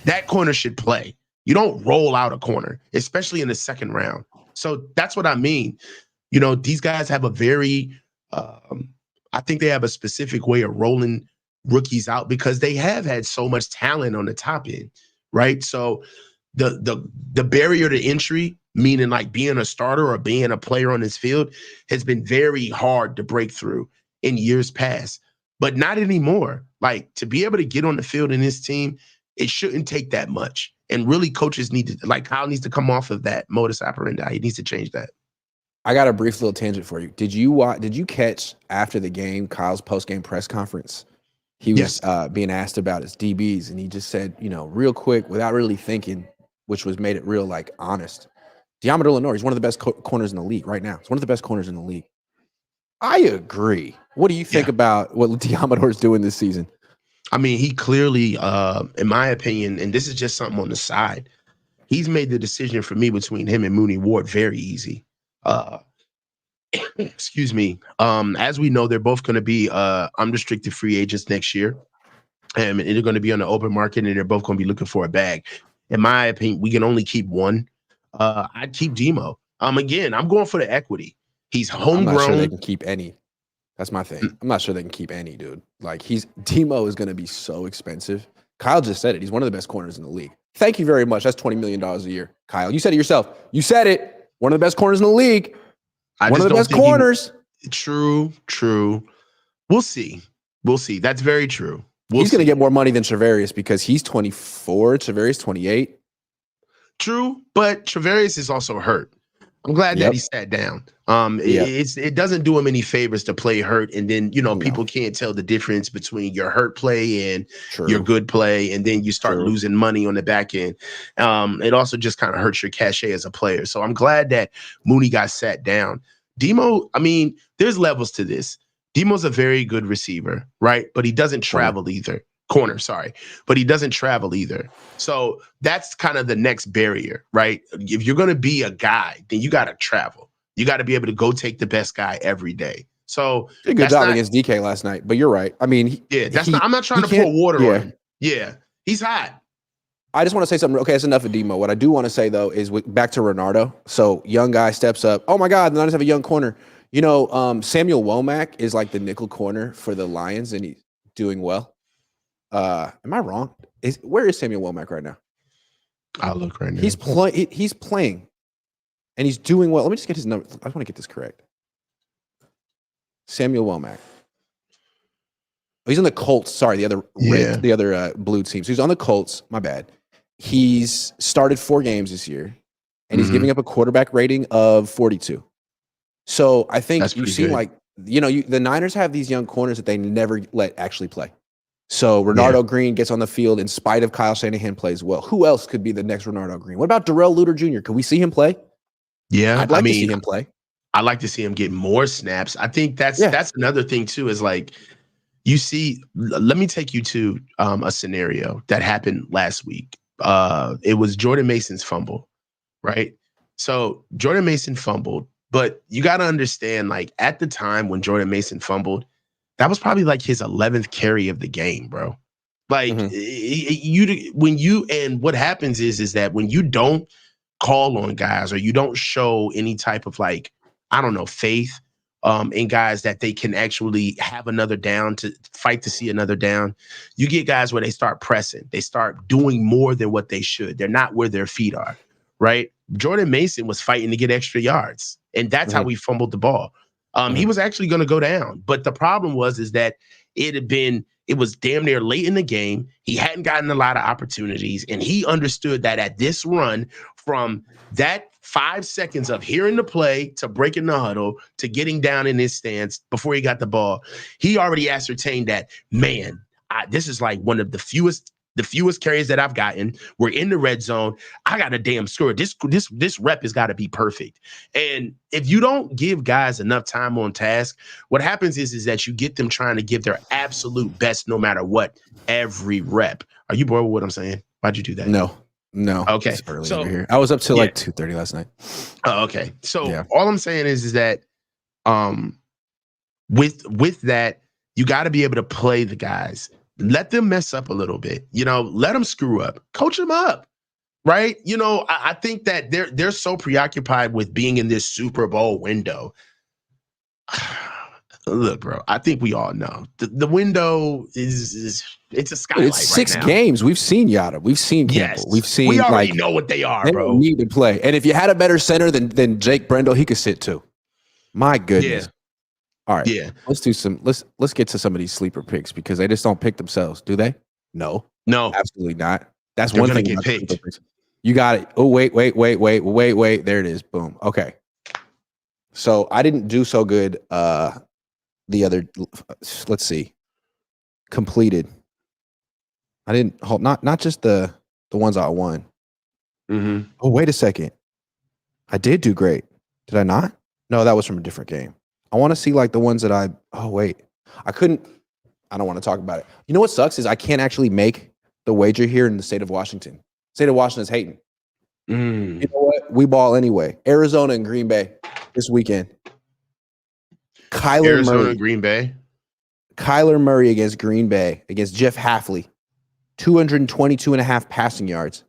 that corner should play. You don't roll out a corner, especially in the 2nd round. So that's what I mean. These guys have a very, I think they have a specific way of rolling rookies out because they have had so much talent on the top end, right? So the barrier to entry, meaning like being a starter or being a player on this field, has been very hard to break through in years past, but not anymore. Like, to be able to get on the field in this team, it shouldn't take that much. And really, coaches need to, like, Kyle needs to come off of that modus operandi. He needs to change that. I got a brief little tangent for you. Did you catch after the game Kyle's post-game press conference? He was being asked about his DBs, and he just said, real quick, without really thinking, which was made it real, like, honest. Deommodore Lenoir, he's one of the best corners in the league right now. He's one of the best corners in the league. I agree. What do you think about what Deommodore's doing this season? I mean, he clearly, in my opinion, and this is just something on the side, he's made the decision for me between him and Mooney Ward very easy. Excuse me. As we know, they're both going to be unrestricted free agents next year. And they're going to be on the open market, and they're both going to be looking for a bag. In my opinion, we can only keep one. I'd keep Demo. Again, I'm going for the equity. He's homegrown. I'm not sure they can keep any. That's my thing. I'm not sure they can keep any, dude. Like, Demo is going to be so expensive. Kyle just said it. He's one of the best corners in the league. Thank you very much. That's $20 million a year. Kyle, you said it yourself. You said it. One of the best corners in the league. One of the best corners. True. We'll see. That's very true. He's going to get more money than Travarius because he's 24. Travarius 28. True, but Travarius is also hurt. I'm glad that he sat down. It doesn't do him any favors to play hurt, and then people can't tell the difference between your hurt play and your good play, and then you start losing money on the back end. It also just kind of hurts your cachet as a player. So I'm glad that Mooney got sat down. Demo, I mean, there's levels to this. Demo's a very good receiver, right? But he doesn't travel either. Corner, sorry. But he doesn't travel either. So that's kind of the next barrier, right? If you're going to be a guy, then you got to travel. You got to be able to go take the best guy every day. So a good job against DK last night, but you're right. I mean, I'm not trying to pour water on him. Yeah, he's hot. I just want to say something. Okay, that's enough of Demo. What I do want to say, though, is back to Renardo. So young guy steps up. Oh, my God, the Niners have a young corner. Samuel Womack is like the nickel corner for the Lions, and he's doing well. Am I wrong? Where is Samuel Womack right now? I'll look right now. He's playing, and he's doing well. Let me just get his number. I want to get this correct. Samuel Womack. Oh, he's on the Colts. Sorry, the other blue team. So he's on the Colts. My bad. He's started 4 games this year, and he's giving up a quarterback rating of 42. So I think you see, like, the Niners have these young corners that they never let actually play. So Renardo Green gets on the field in spite of Kyle Shanahan plays well. Who else could be the next Renardo Green? What about Darrell Luter Jr.? Can we see him play? Yeah, I'd like to see him play. I'd like to see him get more snaps. I think that's another thing too, is like, you see, let me take you to a scenario that happened last week. It was Jordan Mason's fumble, right? So Jordan Mason fumbled, but you got to understand, like, at the time when Jordan Mason fumbled, that was probably like his 11th carry of the game, bro. Like, what happens is that when you don't call on guys, or you don't show any type of, like, I don't know, faith in guys that they can actually have another down, to fight to see another down, you get guys where they start pressing. They start doing more than what they should. They're not where their feet are, right? Jordan Mason was fighting to get extra yards, and that's how we fumbled the ball. He was actually going to go down, but the problem is that it was damn near late in the game. He hadn't gotten a lot of opportunities, and he understood that at this run, from that 5 seconds of hearing the play to breaking the huddle to getting down in his stance before he got the ball, he already ascertained that, man, this is like one of the fewest carries that I've gotten. We're in the red zone. I got a damn score. This rep has got to be perfect. And if you don't give guys enough time on task, what happens is that you get them trying to give their absolute best no matter what, every rep. Are you bored with what I'm saying? Why'd you do that? No. Okay. It's early over here. I was up till like 2:30 last night. Oh, okay. So all I'm saying is that with that, you got to be able to play the guys. Let them mess up a little bit, let them screw up, coach them up, right? I think that they're so preoccupied with being in this Super Bowl window. Look, bro, I think we all know the window is it's a skylight. It's 6 games. We've seen Yada. We've seen Campbell. We already know what they are, bro. They need to play. And if you had a better center than Jake Brendel, he could sit too. My goodness. All right. Yeah. Let's get to some of these sleeper picks because they just don't pick themselves, do they? No. No. Absolutely not. That's They're one gonna thing get about picked. sleeper picks. You got it. Oh, wait. There it is. Boom. Okay. So I didn't do so good. The other, let's see, completed. I didn't hold not just the ones I won. Mm-hmm. Oh, wait a second. I did do great. Did I not? No, that was from a different game. I want to see like the ones that oh wait. I couldn't. I don't want to talk about it. You know what sucks is I can't actually make the wager here in the state of Washington. State of Washington is hating. Mm. You know what? We ball anyway. Arizona and Green Bay this weekend. Arizona, Green Bay. Kyler Murray against Green Bay, against Jeff Hafley. 222.5 passing yards.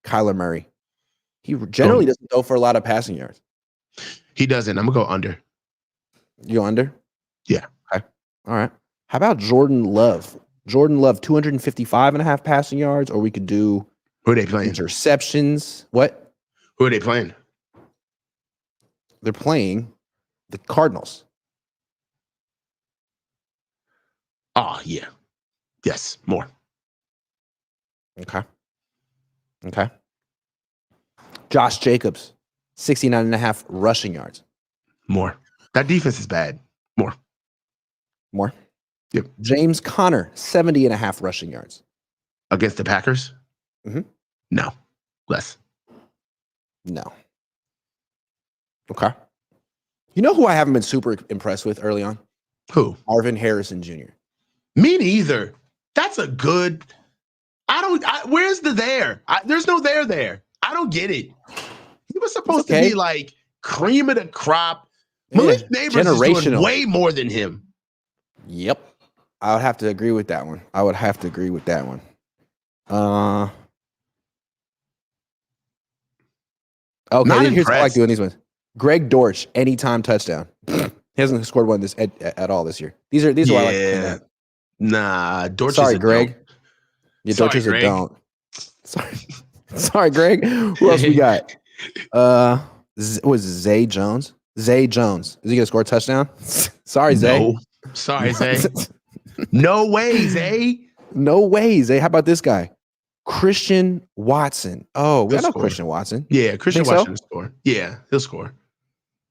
Kyler Murray. He generally doesn't go for a lot of passing yards. He doesn't. I'm going to go under. You under? Yeah. Okay. All right. How about Jordan Love? Jordan Love, 255.5 passing yards, or we could do who are they playing? Interceptions. What? Who are they playing? They're playing the Cardinals. Oh, yeah. Yes, more. Okay. Josh Jacobs, 69.5 rushing yards. More. That defense is bad. More. Yep. James Conner, 70.5 rushing yards. Against the Packers? Mm-hmm. No. Less. No. Okay. You know who I haven't been super impressed with early on? Who? Marvin Harrison Jr. Me neither. That's a good. Where's the there? There's no there. I don't get it. He was supposed to be like cream of the crop. Malik Neighbors is doing way more than him. Yep. I would have to agree with that one. Okay, here's how I like doing these ones. Greg Dortch, anytime touchdown. He hasn't scored one this at all this year. These are what I like to at. Nah, Dortch. Sorry, Greg. Yeah, Dortch is a don't. Sorry, Greg. Who else we got? Was Zay Jones? Zay Jones. Is he gonna score a touchdown? Sorry, Zay. No. Sorry, Zay. No way, Zay. No way, Zay. How about this guy? Christian Watson. Oh, we know Christian Watson. Yeah, Christian Watson will score. Yeah, he'll score.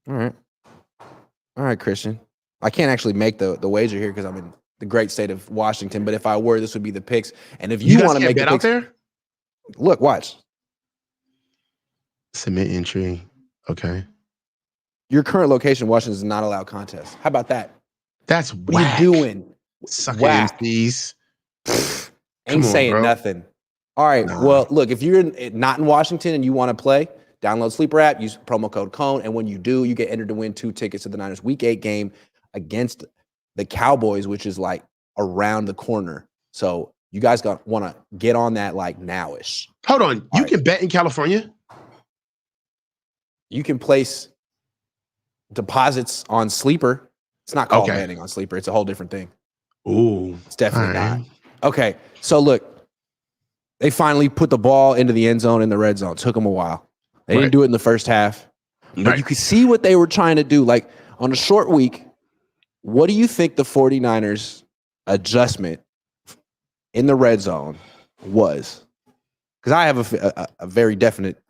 All right, Christian. I can't actually make the wager here because I'm in the great state of Washington. But if I were, this would be the picks. And if you want to make bet the out picks, there, look, watch. Submit entry. Okay. Your current location, Washington, does not allow contests. How about that? That's what are you doing? Sucking MCs. Ain't saying nothing. All right. Nah. Well, look, if you're not in Washington and you want to play, download Sleeper app, use promo code Cohn, and when you do, you get entered to win 2 tickets to the Niners Week 8 game against the Cowboys, which is like around the corner. So you guys want to get on that like nowish. Hold on. You can bet in California? You can place deposits on Sleeper. It's not called betting on Sleeper. It's a whole different thing. Ooh. It's definitely not. Okay. So look, they finally put the ball into the end zone in the red zone. It took them a while. They didn't do it in the first half. But you could see what they were trying to do. Like on a short week, what do you think the 49ers adjustment in the red zone was? Because I have a very definite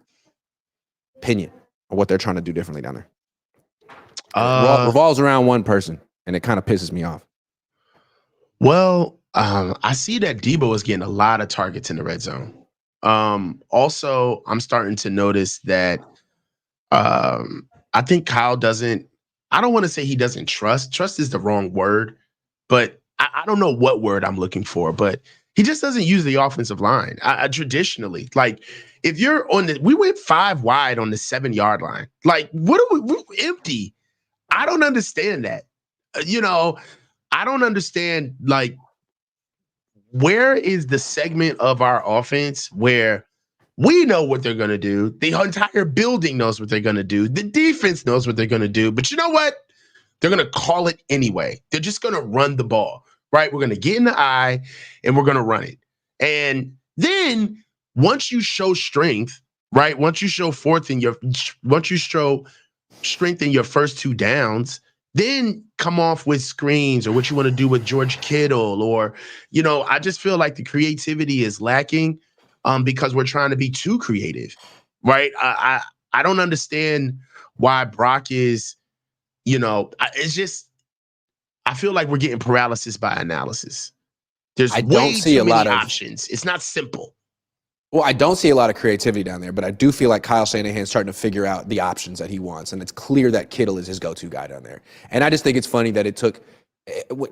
opinion on what they're trying to do differently down there. Revolves around one person, and it kind of pisses me off. Well, I see that Deebo is getting a lot of targets in the red zone. Also, I'm starting to notice that I think Kyle doesn't. I don't want to say he doesn't trust. Trust is the wrong word, but I don't know what word I'm looking for. But he just doesn't use the offensive line. Traditionally, like if you're on we went 5 wide on the 7-yard line. Like what are we empty? I don't understand that. I don't understand, like, where is the segment of our offense where we know what they're going to do? The entire building knows what they're going to do. The defense knows what they're going to do. But you know what? They're going to call it anyway. They're just going to run the ball, right? We're going to get in the eye and we're going to run it. And then once you show strength, right? Once you show strength in your first 2 downs, then come off with screens or what you want to do with George Kittle or, I just feel like the creativity is lacking because we're trying to be too creative, right? I don't understand why Brock is, it's just, I feel like we're getting paralysis by analysis. There's I way don't see too a many lot of options. It's not simple. Well, I don't see a lot of creativity down there, but I do feel like Kyle Shanahan's starting to figure out the options that he wants, and it's clear that Kittle is his go-to guy down there. And I just think it's funny that it took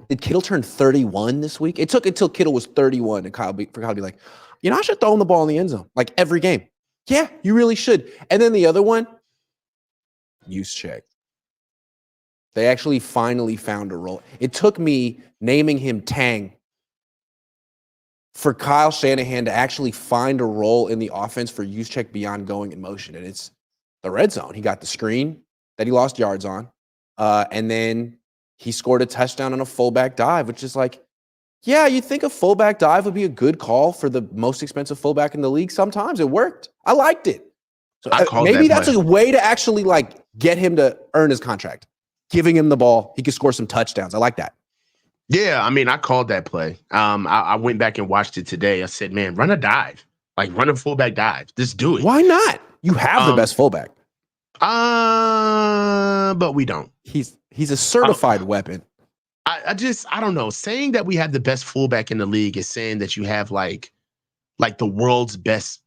did Kittle turn 31 this week? It took until Kittle was 31 and for Kyle to be like, I should throw him the ball in the end zone, like every game. Yeah, you really should. And then the other one, use check. They actually finally found a role. It took me naming him Tang for Kyle Shanahan to actually find a role in the offense for use check beyond going in motion. And it's the red zone. He got the screen that he lost yards on. And then he scored a touchdown on a fullback dive, which is like, yeah, you'd think a fullback dive would be a good call for the most expensive fullback in the league. Sometimes it worked. I liked it. So maybe that's a way to actually get him to earn his contract. Giving him the ball, he could score some touchdowns. I like that. Yeah, I called that play. I went back and watched it today. I said, man, run a dive. Run a fullback dive. Just do it. Why not? You have the best fullback. But we don't. He's a certified weapon. I don't know. Saying that we have the best fullback in the league is saying that you have like the world's best,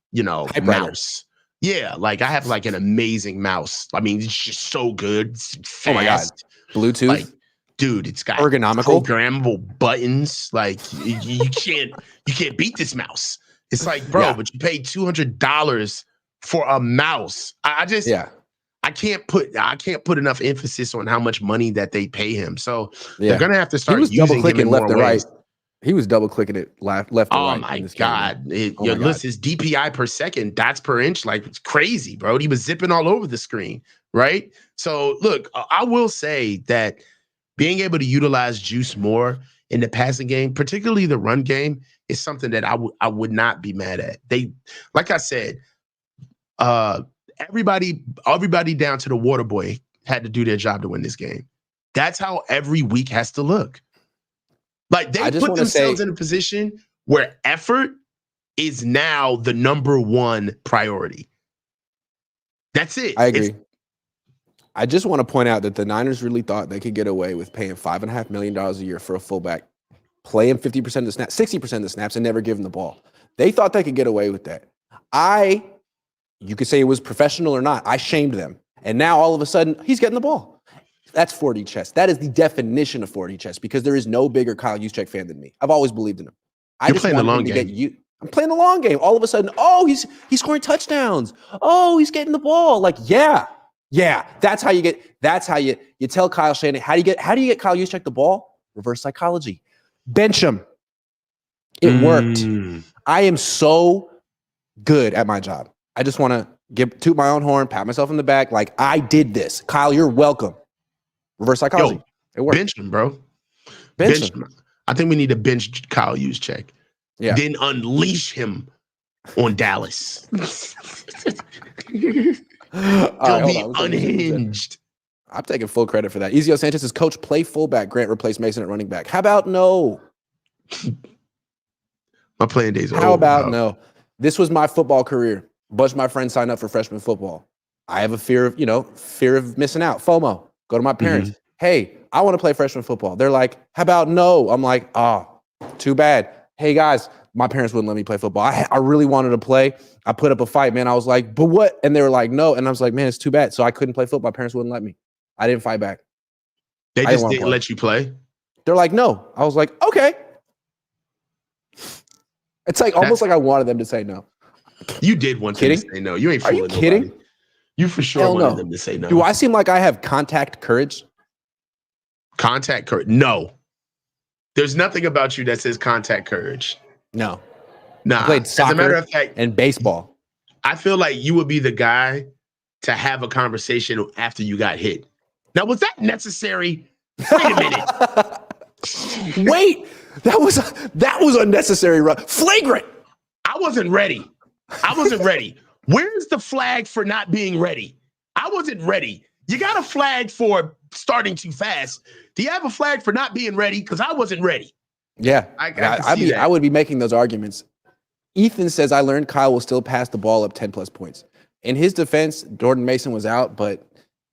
mouse. Yeah, I have an amazing mouse. It's just so good. It's fast. Oh my God. Bluetooth. Dude, it's got ergonomical, programmable buttons. You can't beat this mouse. It's bro, but you paid $200 for a mouse. I can't put enough emphasis on how much money that they pay him. So they're gonna have to start using him in left more and ways. right. He was double clicking it left and right. Oh my God. Your list is DPI per second, dots per inch. It's crazy, bro. He was zipping all over the screen, right? So look, I will say that being able to utilize Juice more in the passing game, particularly the run game, is something that I would not be mad at. They, like I said, everybody down to the water boy had to do their job to win this game. That's how every week has to look. They put themselves in a position where effort is now the number one priority. That's it. I agree. I just want to point out that the Niners really thought they could get away with paying $5.5 million a year for a fullback, play him 50% of the snaps, 60% of the snaps, and never give him the ball. They thought they could get away with that. You could say it was professional or not. I shamed them. And now all of a sudden, he's getting the ball. That's 4D chess. That is the definition of 4D chess because there is no bigger Kyle Juszczyk fan than me. I've always believed in him. You're playing the long game. I'm playing the long game. All of a sudden, he's scoring touchdowns. He's getting the ball. Yeah. That's how you tell Kyle Shanahan. How do you get Kyle Juszczyk the ball? Reverse psychology. Bench him. It worked. I am so good at my job. I just want to toot my own horn, pat myself in the back. I did this. Kyle, you're welcome. Reverse psychology. It worked. Bench him, bro. Bench him. I think we need to bench Kyle Juszczyk. Yeah. Then unleash him on Dallas. He'll be unhinged. I'm taking full credit for that. Ezio Sanchez says, Coach, play fullback. Grant replace Mason at running back. How about no? My playing days are over. How about no? This was my football career. A bunch of my friends signed up for freshman football. I have a fear of missing out. FOMO. Go to my parents. Mm-hmm. Hey, I want to play freshman football. They're like, how about no? I'm like, too bad. Hey, guys, my parents wouldn't let me play football. I really wanted to play. I put up a fight, man. I was like, but what? And they were like, no. And I was like, man, it's too bad. So I couldn't play football. My parents wouldn't let me. I didn't fight back. They just didn't let you play? They're like, no. I was like, okay. It's almost like I wanted them to say no. You did want them to say no. You ain't fooling nobody. Are you kidding? You for sure wanted them to say no. Do I seem like I have contact courage? Contact courage? No. There's nothing about you that says contact courage. No. Nah. I played soccer as a matter of fact, and baseball. I feel like you would be the guy to have a conversation after you got hit. Now, was that necessary? Wait a minute. Wait. That was unnecessary. Flagrant. I wasn't ready. Where's the flag for not being ready? I wasn't ready. You got a flag for starting too fast. Do you have a flag for not being ready? Because I wasn't ready. Yeah, I would be making those arguments. Ethan says, I learned Kyle will still pass the ball up 10 plus points. In his defense, Jordan Mason was out, but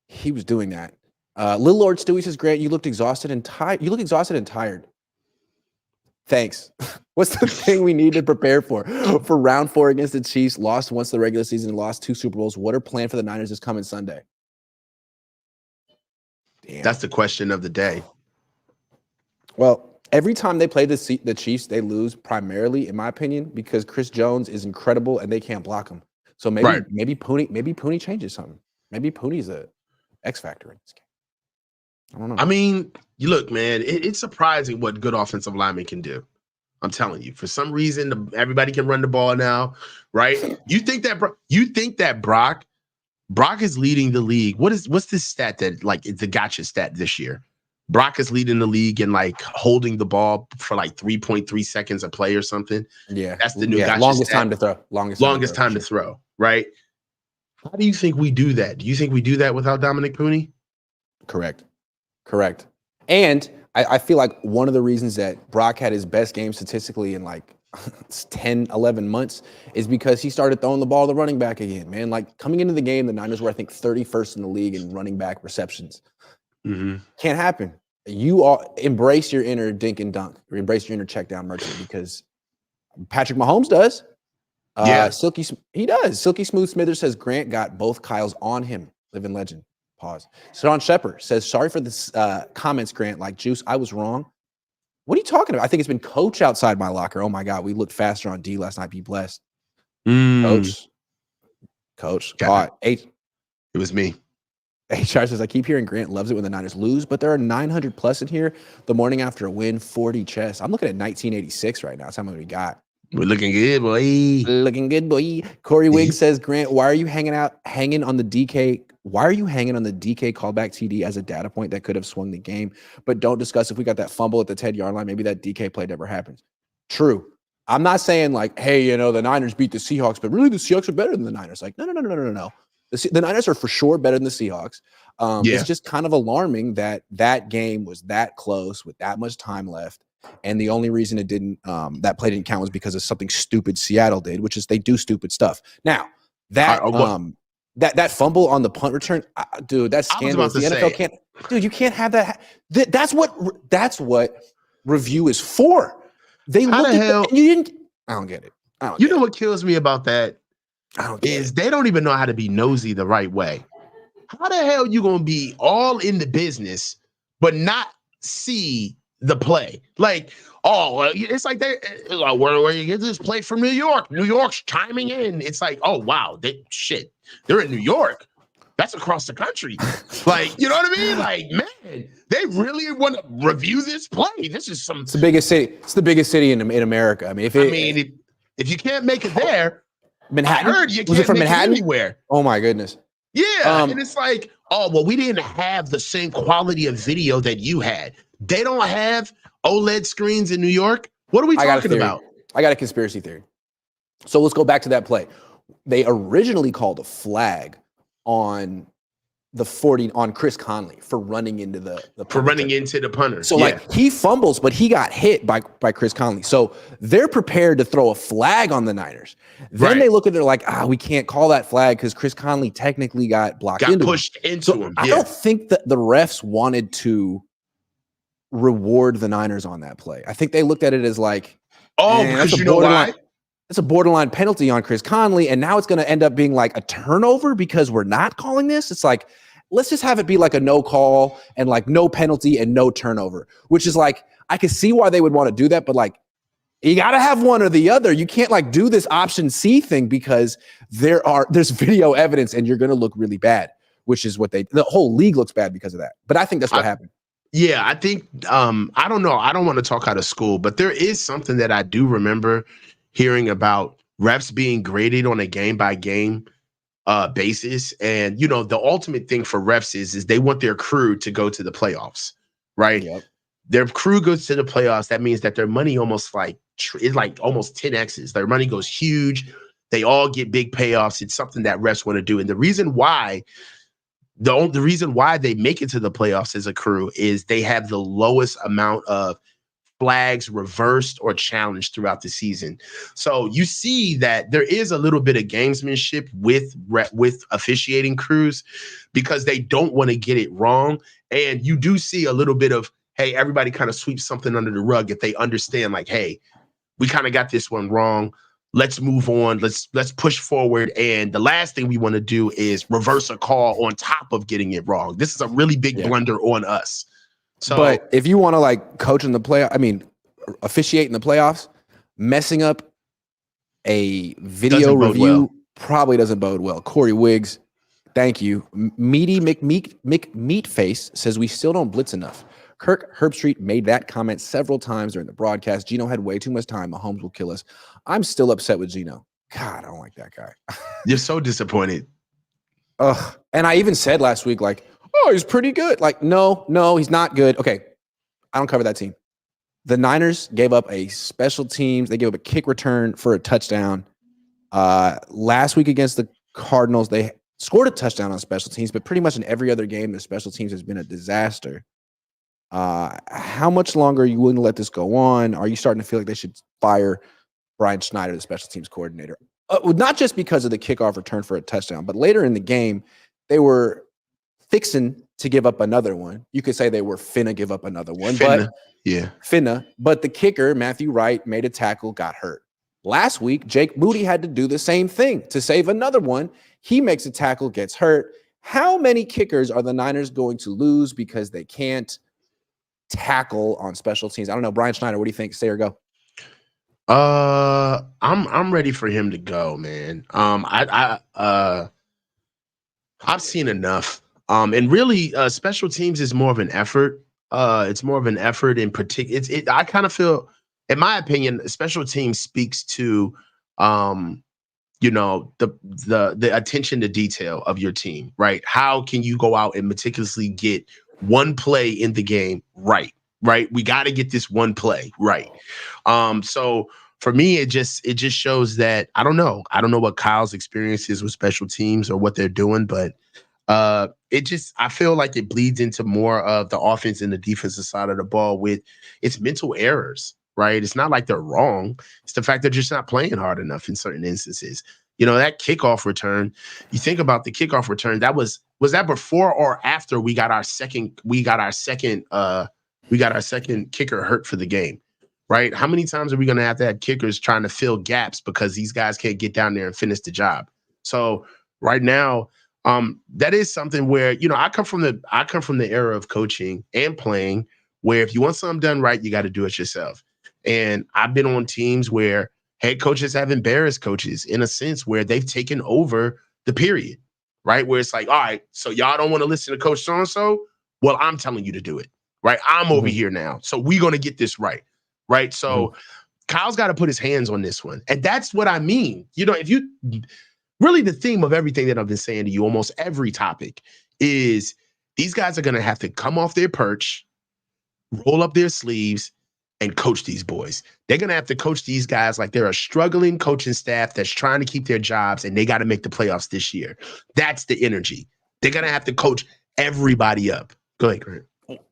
he was doing that. Little Lord Stewie says, Grant, you looked exhausted and tired. You look exhausted and tired. Thanks. What's the thing we need to prepare for? For round 4 against the Chiefs, lost once the regular season and lost 2 Super Bowls. What are planned for the Niners this coming Sunday? Damn. That's the question of the day. Well, every time they play the Chiefs, they lose primarily, in my opinion, because Chris Jones is incredible and they can't block him. So maybe Pooney changes something. Maybe Pooney's a X factor in this game. I don't know. I mean, you look, man, it's surprising what good offensive linemen can do. I'm telling you, for some reason, everybody can run the ball now, right? You think that Brock is leading the league. What's this stat that it's a gotcha stat this year? Brock is leading the league in holding the ball for 3.3 seconds a play or something. Yeah, that's the new gotcha longest stat. time to throw. Longest time to throw. Right? How do you think we do that? Do you think we do that without Dominic Pooney? Correct. And I feel like one of the reasons that Brock had his best game statistically in 10, 11 months is because he started throwing the ball to the running back again, man. Coming into the game, the Niners were, I think, 31st in the league in running back receptions. Mm-hmm. Can't happen. You all embrace your inner dink and dunk, or embrace your inner check down merchant, because Patrick Mahomes does. He does. Silky Smooth Smithers says Grant got both Kyles on him. Living legend. Pause. Sean Shepard says, sorry for this comments, Grant. Like Juice, I was wrong. What are you talking about? I think it's been Coach outside my locker. Oh my God, we looked faster on D last night. Be blessed. Coach. It was me. HR says, I keep hearing Grant loves it when the Niners lose, but there are 900 plus in here the morning after a win, 40 chess. I'm looking at 1986 right now. That's how many we got. We're looking good, boy. Looking good, boy. Corey Wiggs says, Grant, why are you hanging on the DK? Why are you hanging on the DK callback TD as a data point that could have swung the game? But don't discuss if we got that fumble at the 10-yard line. Maybe that DK play never happens. True. I'm not saying hey, the Niners beat the Seahawks, but really the Seahawks are better than the Niners. No. The Niners are for sure better than the Seahawks. It's just kind of alarming that game was that close with that much time left. And the only reason it didn't, that play didn't count was because of something stupid Seattle did, which is they do stupid stuff. Now, that fumble on the punt return, dude, that's scandalous. The NFL can't, dude, you can't have that. That's what review is for. They looked at that and you didn't. I don't get it. You know what kills me about that? Is they don't even know how to be nosy the right way. How the hell you gonna be all in the business but not see the play? It's like where you get this play from New York. New York's chiming in. It's like, oh wow, they're in New York. That's across the country. You know what I mean? Man, they really want to review this play. This is some. It's the biggest city. It's the biggest city in America. I mean, if you can't make it there. Manhattan? I heard you Was it can't from make Manhattan? it anywhere. Oh my goodness. Yeah, and it's like, oh well, we didn't have the same quality of video that you had. They don't have OLED screens in New York. What are we talking about? I got a conspiracy theory. So let's go back to that play. They originally called a flag on the 40 on Chris Conley for running into the punter. So he fumbles, but he got hit by Chris Conley. So they're prepared to throw a flag on the Niners. Then they look at it like, we can't call that flag because Chris Conley technically got pushed into him. I don't think that the refs wanted to reward the Niners on that play. I think they looked at it as because you know why? It's a borderline penalty on Chris Conley, and now it's going to end up being like a turnover because we're not calling this. It's like, let's just have it be like a no call and no penalty and no turnover, which is I can see why they would want to do that, but you got to have one or the other. You can't do this option C thing because there's video evidence and you're going to look really bad, which is what the whole league looks bad because of that. But I think that's what happened. Yeah, I think, I don't know. I don't want to talk out of school, but there is something that I do remember hearing about refs being graded on a game by game basis. And, the ultimate thing for refs is they want their crew to go to the playoffs, right? Yep. Their crew goes to the playoffs. That means that their money almost it's almost 10X's. Their money goes huge. They all get big payoffs. It's something that refs want to do. And the reason why the reason why they make it to the playoffs as a crew is they have the lowest amount of flags reversed or challenged throughout the season. So you see that there is a little bit of gamesmanship with officiating crews because they don't want to get it wrong. And you do see a little bit of, hey, everybody kind of sweeps something under the rug if they understand, like, hey, we kind of got this one wrong. Let's move on. Let's push forward. And the last thing we want to do is reverse a call on top of getting it wrong. This is a really big blunder on us. So, but if you want to like coach in the officiate in the playoffs, messing up a video review probably doesn't bode well. Corey Wiggs, thank you. Meaty McMeatface says we still don't blitz enough. Kirk Herbstreit made that comment several times during the broadcast. Geno had way too much time. Mahomes will kill us. I'm still upset with Geno. God, I don't like that guy. You're so disappointed. Ugh. And I even said last week, like, oh, he's pretty good. Like, no, he's not good. Okay, I don't cover that team. The Niners gave up a special teams. They gave up a kick return for a touchdown. Last week against the Cardinals, they scored a touchdown on special teams, but pretty much in every other game, the special teams has been a disaster. How much longer are you willing to let this go on? Are you starting to feel like they should fire Brian Schneider, the special teams coordinator? Not just because of the kickoff return for a touchdown, but later in the game, they were fixing to give up another one. You could say they were finna give up another one, but the kicker, Matthew Wright, made a tackle, got hurt. Last week, Jake Moody had to do the same thing to save another one. He makes a tackle, gets hurt. How many kickers are the Niners going to lose because they can't tackle on special teams? I don't know. Brian Schneider, what do you think? Say or go. I'm ready for him to go, man. I've seen enough. And really, special teams is more of an effort. It's more of an effort in particular. I kind of feel, in my opinion, special teams speaks to, the attention to detail of your team, right? How can you go out and meticulously get one play in the game right? We got to get this one play right. So for me, it just shows that I don't know what Kyle's experience is with special teams or what they're doing, but I feel like it bleeds into more of the offense and the defensive side of the ball with its mental errors, right? It's not like they're wrong. It's the fact they're just not playing hard enough in certain instances. That kickoff return, you think about the kickoff return, that was that before or after we got our second kicker hurt for the game, right? How many times are we going to have kickers trying to fill gaps because these guys can't get down there and finish the job? So right now, that is something where, I come from the era of coaching and playing where if you want something done right, you got to do it yourself. And I've been on teams where head coaches have embarrassed coaches in a sense where they've taken over the period, right? Where it's like, all right, so y'all don't want to listen to Coach so-and-so? Well, I'm telling you to do it, right? I'm over here now. So we're going to get this right? So Kyle's got to put his hands on this one. And that's what I mean. If you really, the theme of everything that I've been saying to you, almost every topic, is these guys are going to have to come off their perch, roll up their sleeves, and coach these boys. They're going to have to coach these guys like they're a struggling coaching staff that's trying to keep their jobs, and they got to make the playoffs this year. That's the energy. They're going to have to coach everybody up. Go ahead, Grant.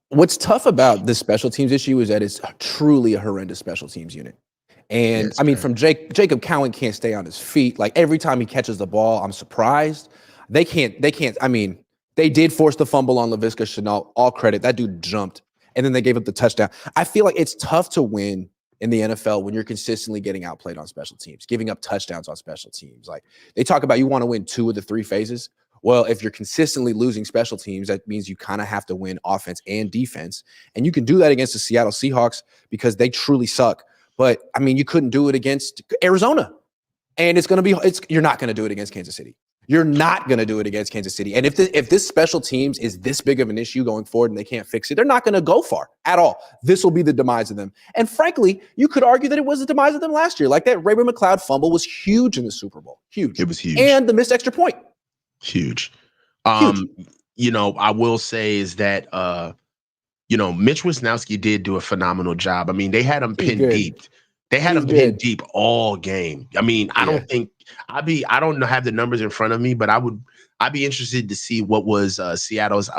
What's tough about this special teams issue is that it's truly a horrendous special teams unit. And I mean, from Jacob Cowan can't stay on his feet. Like every time he catches the ball, I'm surprised. They can't. I mean, they did force the fumble on Laviska Shenault. All credit. That dude jumped. And then they gave up the touchdown. I feel like it's tough to win in the NFL when you're consistently getting outplayed on special teams, giving up touchdowns on special teams. Like they talk about you want to win 2 of the 3 phases. Well, if you're consistently losing special teams, that means you kind of have to win offense and defense. And you can do that against the Seattle Seahawks because they truly suck. But I mean, you couldn't do it against Arizona. And you're not going to do it against Kansas City. You're not going to do it against Kansas City. And if this special teams is this big of an issue going forward and they can't fix it, they're not going to go far at all. This will be the demise of them. And frankly, you could argue that it was the demise of them last year. Like that Ray-Ray McCloud fumble was huge in the Super Bowl. Huge. It was huge. And the missed extra point. Huge. I will say is that, Mitch Wisnowski did do a phenomenal job. I mean, they had him pin deep They had He's him hit good. deep all game. I mean, I don't think I don't have the numbers in front of me, but I'd be interested to see what was Seattle's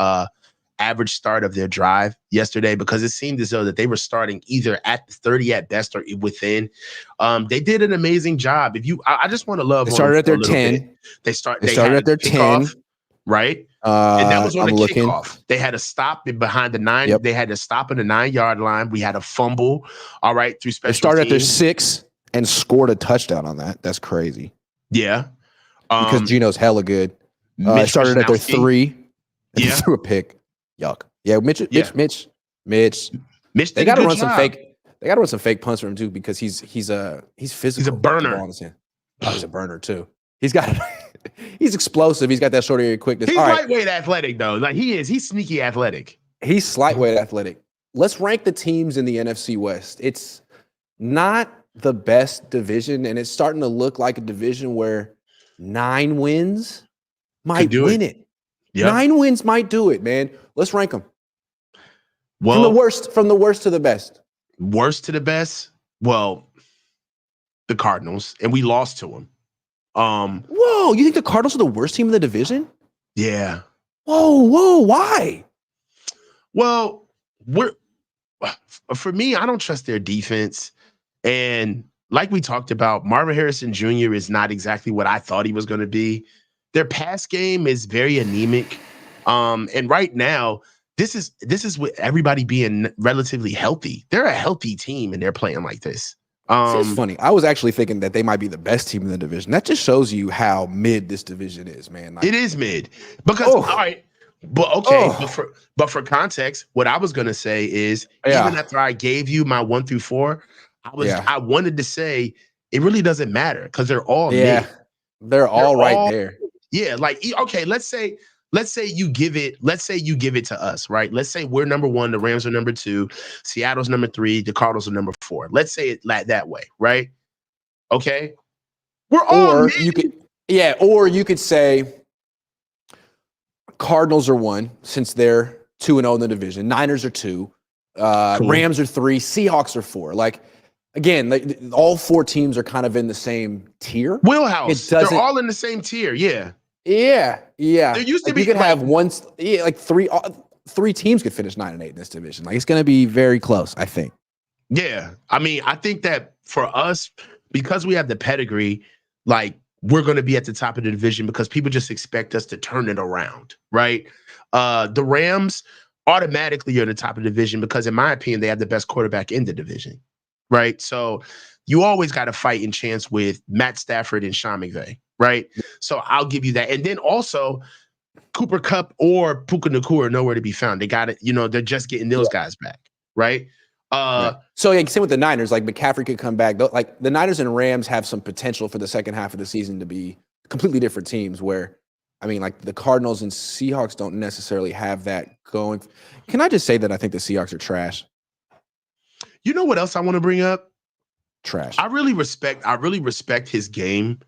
average start of their drive yesterday, because it seemed as though that they were starting either at the 30 at best or within. They did an amazing job. I just want to love They on started them at for their a little 10. bit. They They had started a at their kickoff, 10. right? And that was on I'm a looking. kickoff. They had a stop behind the 9. Yep. They had to stop in the 9-yard line. We had a fumble. All right, through special They started at their teams. 6 and scored a touchdown on that. That's crazy. Yeah. Because Geno's hella good. Mitch Started at their Wisnowski. 3 and Yeah. threw a pick. Yuck. Yeah, Mitch. Mitch They did a got to good run some job. fake. They got to run some fake punts for him too, because he's physical. He's a with the burner. ball in his hand. Oh, he's a burner too. He's explosive. He's got that short area quickness. He's All right. lightweight athletic though. Like he's sneaky athletic. He's slightweight athletic. Let's rank the teams in the NFC West. It's not the best division, and it's starting to look like a division where 9 wins might win it. Yep. 9 wins might do it, man. Let's rank them. Well, From the worst to the best. Worst to the best. Well, the Cardinals, and we lost to them. Whoa, you think the Cardinals are the worst team in the division? Yeah. Whoa, why? Well, for me, I don't trust their defense. And like we talked about, Marvin Harrison Jr. is not exactly what I thought he was going to be. Their pass game is very anemic. And right now, this is with everybody being relatively healthy. They're a healthy team and they're playing like this. It's funny. I was actually thinking that they might be the best team in the division. That just shows you how mid this division is, man. Like, it is mid. Because all right, but for context, what I was gonna say is even after I gave you my 1 through 4, I wanted to say it really doesn't matter because they're all mid. They're all right there. Yeah, like okay, let's say you give it to us, right? Let's say we're number 1, the Rams are number 2, Seattle's number 3, the Cardinals are number 4. Let's say it that way, right? Okay. We're all or you could say Cardinals are 1 since they're 2-0 in the division. Niners are 2. Cool. Rams are 3. Seahawks are 4. Like, again, all 4 teams are kind of in the same tier. Wheelhouse. They're all in the same tier. Yeah. Yeah. There used to be you could have three teams could finish 9-8 in this division. Like, it's going to be very close, I think. Yeah. I mean, I think that for us, because we have the pedigree, like, we're going to be at the top of the division because people just expect us to turn it around, right? The Rams automatically are at the top of the division because, in my opinion, they have the best quarterback in the division, right? So you always got to fight and chance with Matt Stafford and Sean McVay, right? So I'll give you that. And then also Cooper Kupp or Puka Nacua are nowhere to be found. They got it. They're just getting those guys back, right? So same with the Niners. Like, McCaffrey could come back. Like, the Niners and Rams have some potential for the second half of the season to be completely different teams where, I mean, like, the Cardinals and Seahawks don't necessarily have that going. Can I just say that I think the Seahawks are trash? You know what else I want to bring up? Trash. I really respect his game,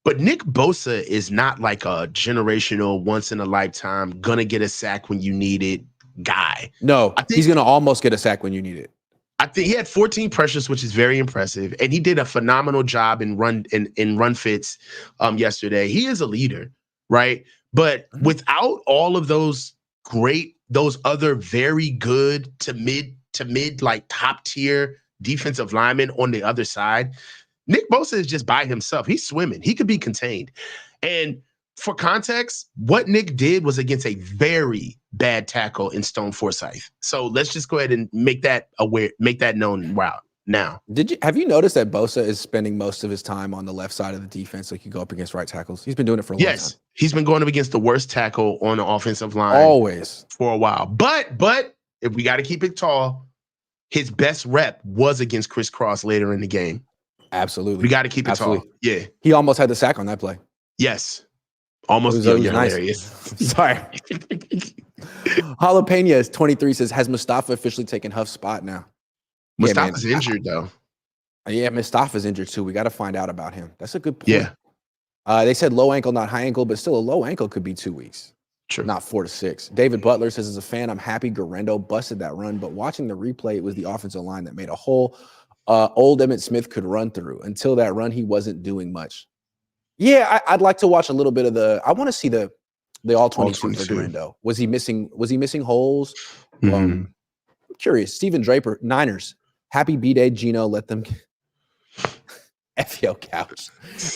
but Nick Bosa is not like a generational, once in a lifetime, gonna get a sack when you need it guy. No, he's gonna almost get a sack when you need it. I think he had 14 pressures, which is very impressive, and he did a phenomenal job in run fits yesterday. He is a leader, right? But without all of those other very good to mid like top tier defensive linemen on the other side, Nick Bosa is just by himself. He's swimming. He could be contained. And for context, what Nick did was against a very bad tackle in Stone Forsythe. So let's just go ahead and make that known now. Have you noticed that Bosa is spending most of his time on the left side of the defense, like you go up against right tackles? He's been doing it for a long time. Yes, he's been going up against the worst tackle on the offensive line always for a while. But if we got to keep it tall, his best rep was against Chris Cross later in the game. Absolutely. We got to keep it tall. Yeah. He almost had the sack on that play. Yes. Almost. It was nice. Sorry. Jalapeno 23 says, has Mustafa officially taken Huff's spot now? Mustafa's injured, though. Yeah, Mustafa's injured, too. We got to find out about him. That's a good point. Yeah. They said low ankle, not high ankle, but still a low ankle could be 2 weeks. True. Not 4 to 6. David Butler says, as a fan, I'm happy Guerendo busted that run, but watching the replay, it was the offensive line that made a hole. old Emmitt Smith could run through. Until that run, he wasn't doing much. Yeah, I'd like to watch a little bit of I want to see the all 22 for Guerendo. Was he missing holes? I'm curious. Steven Draper, Niners. Happy B-Day, Geno. Let them F yo couch.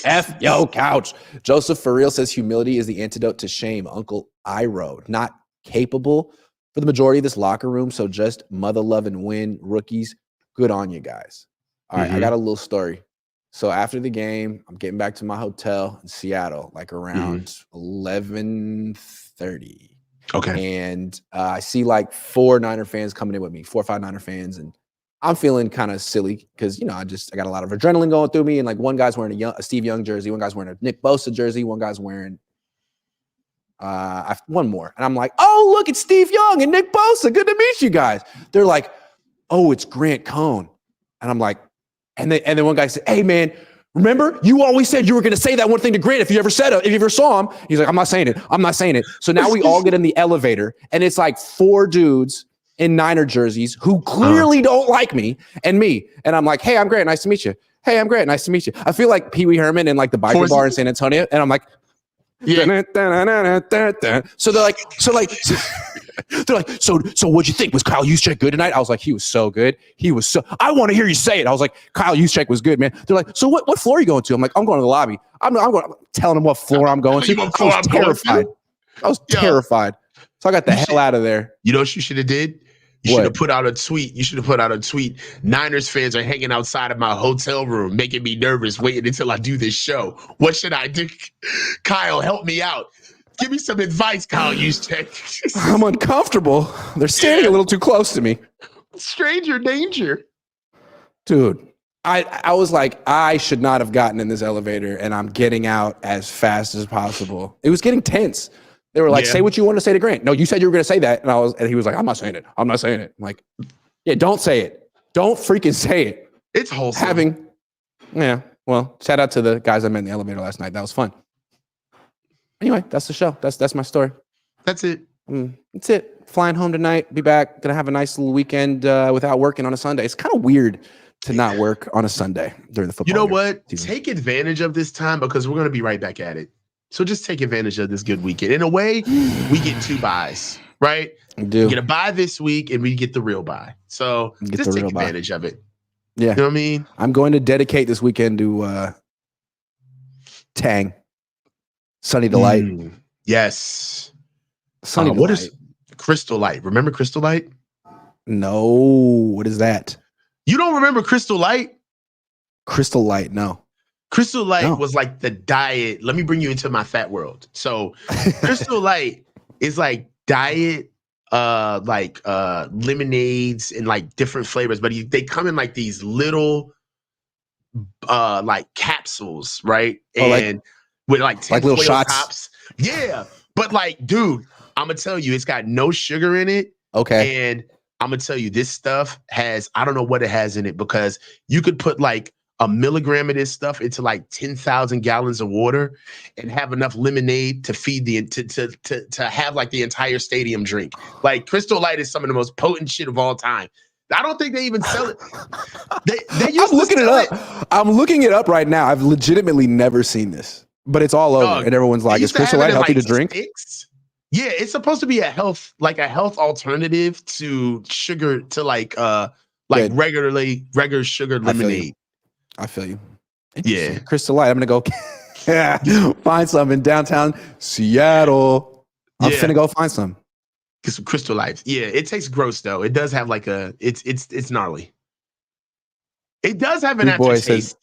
F yo couch. Joseph for real says humility is the antidote to shame. Uncle Iro, not capable for the majority of this locker room. So just mother love and win. Rookies, good on you guys. All right, I got a little story. So after the game, I'm getting back to my hotel in Seattle, like around 11:30. Okay. And I see like 4 Niner fans coming in with me, 4 or 5 Niner fans, and I'm feeling kind of silly because, I got a lot of adrenaline going through me. And like one guy's wearing a Steve Young jersey. One guy's wearing a Nick Bosa jersey. One guy's wearing one more. And I'm like, oh, look, it's Steve Young and Nick Bosa. Good to meet you guys. They're like, oh, it's Grant Cohn. And I'm like, and then one guy said, hey, man, remember you always said you were going to say that one thing to Grant if you ever saw him. He's like, I'm not saying it. So now we all get in the elevator and it's like 4 dudes in Niner jerseys who clearly don't like me. And I'm like, hey, I'm Grant. Nice to meet you. Hey, I'm Grant. Nice to meet you. I feel like Pee Wee Herman in like the biker bar in San Antonio. And I'm like, yeah. So they're like, so what'd you think? Was Kyle Juszczyk good tonight? I was like, he was so good. I want to hear you say it. I was like, Kyle Juszczyk was good, man. They're like, so what floor are you going to? I'm like, I'm going to the lobby. I'm telling them what floor I'm going to. I was terrified. So I got the hell out of there. You know what you should have did? You should have put out a tweet. Niners fans are hanging outside of my hotel room, making me nervous, waiting until I do this show. What should I do? Kyle, help me out. Give me some advice, Kyle Juszczyk. I'm uncomfortable. They're standing a little too close to me. Stranger danger. Dude, I was like, I should not have gotten in this elevator, and I'm getting out as fast as possible. It was getting tense. They were like, say what you want to say to Grant. No, you said you were going to say that. And he was like, I'm not saying it. I'm like, yeah, don't say it. Don't freaking say it. It's wholesome. Well, shout out to the guys I met in the elevator last night. That was fun. Anyway, that's the show. That's my story. That's it. That's it. Flying home tonight. Be back. Gonna have a nice little weekend without working on a Sunday. It's kind of weird to not work on a Sunday during the football. You know what? Take advantage of this time because we're gonna be right back at it. So just take advantage of this good weekend. In a way, we get 2 buys, right? We do. We get a buy this week and we get the real buy. So just take advantage of it. Yeah. You know what I mean? I'm going to dedicate this weekend to Tang. Sunny Delight. Yes. Sunny Delight. What is Crystal Light? Remember Crystal Light? No. What is that? You don't remember Crystal Light? Crystal Light, no. Crystal Light was like the diet. Let me bring you into my fat world. So Crystal Light is like diet, lemonades and like different flavors, but they come in like these little, like capsules, right? And with like 10 little shots. Tops. Yeah, but like, dude, I'm gonna tell you, it's got no sugar in it. Okay, and I'm gonna tell you, this stuff has, I don't know what it has in it because you could put like a milligram of this stuff into like 10,000 gallons of water and have enough lemonade to feed to have like the entire stadium drink. Like Crystal Light is some of the most potent shit of all time. I don't think they even sell it. They used I'm looking it up. I'm looking it up right now. I've legitimately never seen this, but it's all over, and everyone's like, "Is Crystal Light healthy to drink?" Yeah, it's supposed to be a health alternative to sugar, to like regular sugar lemonade. I feel you. Yeah. Crystal Light. I'm going to go find some in downtown Seattle. I'm finna go find some. Get some Crystal Lights. Yeah, it tastes gross though. It does have like it's gnarly. It does have an aftertaste.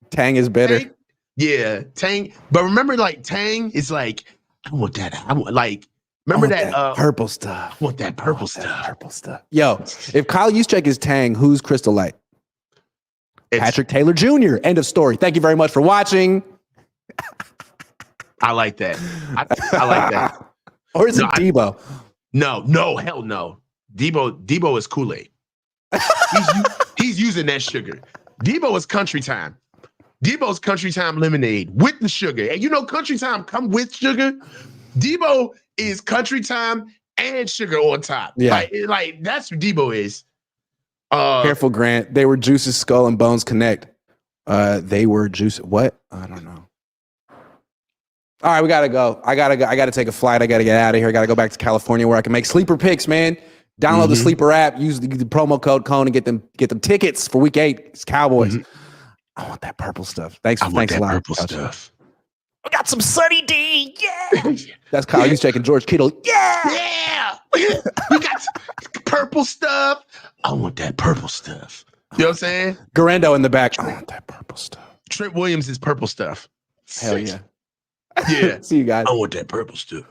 Tang is better. Tang, yeah, Tang. But remember, like Tang is like, I want that. Remember that purple stuff. I want that purple stuff. Purple stuff. Yo, if Kyle Juszczyk is Tang, who's Crystal Light? Patrick Taylor Jr. End of story. Thank you very much for watching. I like that. I like that. Or is it Deebo? No, hell no. Deebo is Kool-Aid. He's using that sugar. Deebo is Country Time. Deebo's Country Time lemonade with the sugar. And you know Country Time come with sugar. Deebo is Country Time and sugar on top. Yeah. Like that's what Deebo is. Careful, Grant. They were Juice's skull and bones connect. They were Juice. What? I don't know. All right, we gotta go. I gotta take a flight. I gotta get out of here. I gotta go back to California where I can make sleeper picks, man. Download the sleeper app. Use the promo code Cohn and get them tickets for week 8. It's Cowboys. I want that purple stuff. Thanks a lot. Purple stuff. I got some Sunny D. Yeah. That's Kyle. He's checking George Kittle. Yeah. We got purple stuff. I want that purple stuff. You know what I'm saying? Guerendo in the back. I want that purple stuff. Trent Williams is purple stuff. Hell yeah. Yeah. See you guys. I want that purple stuff.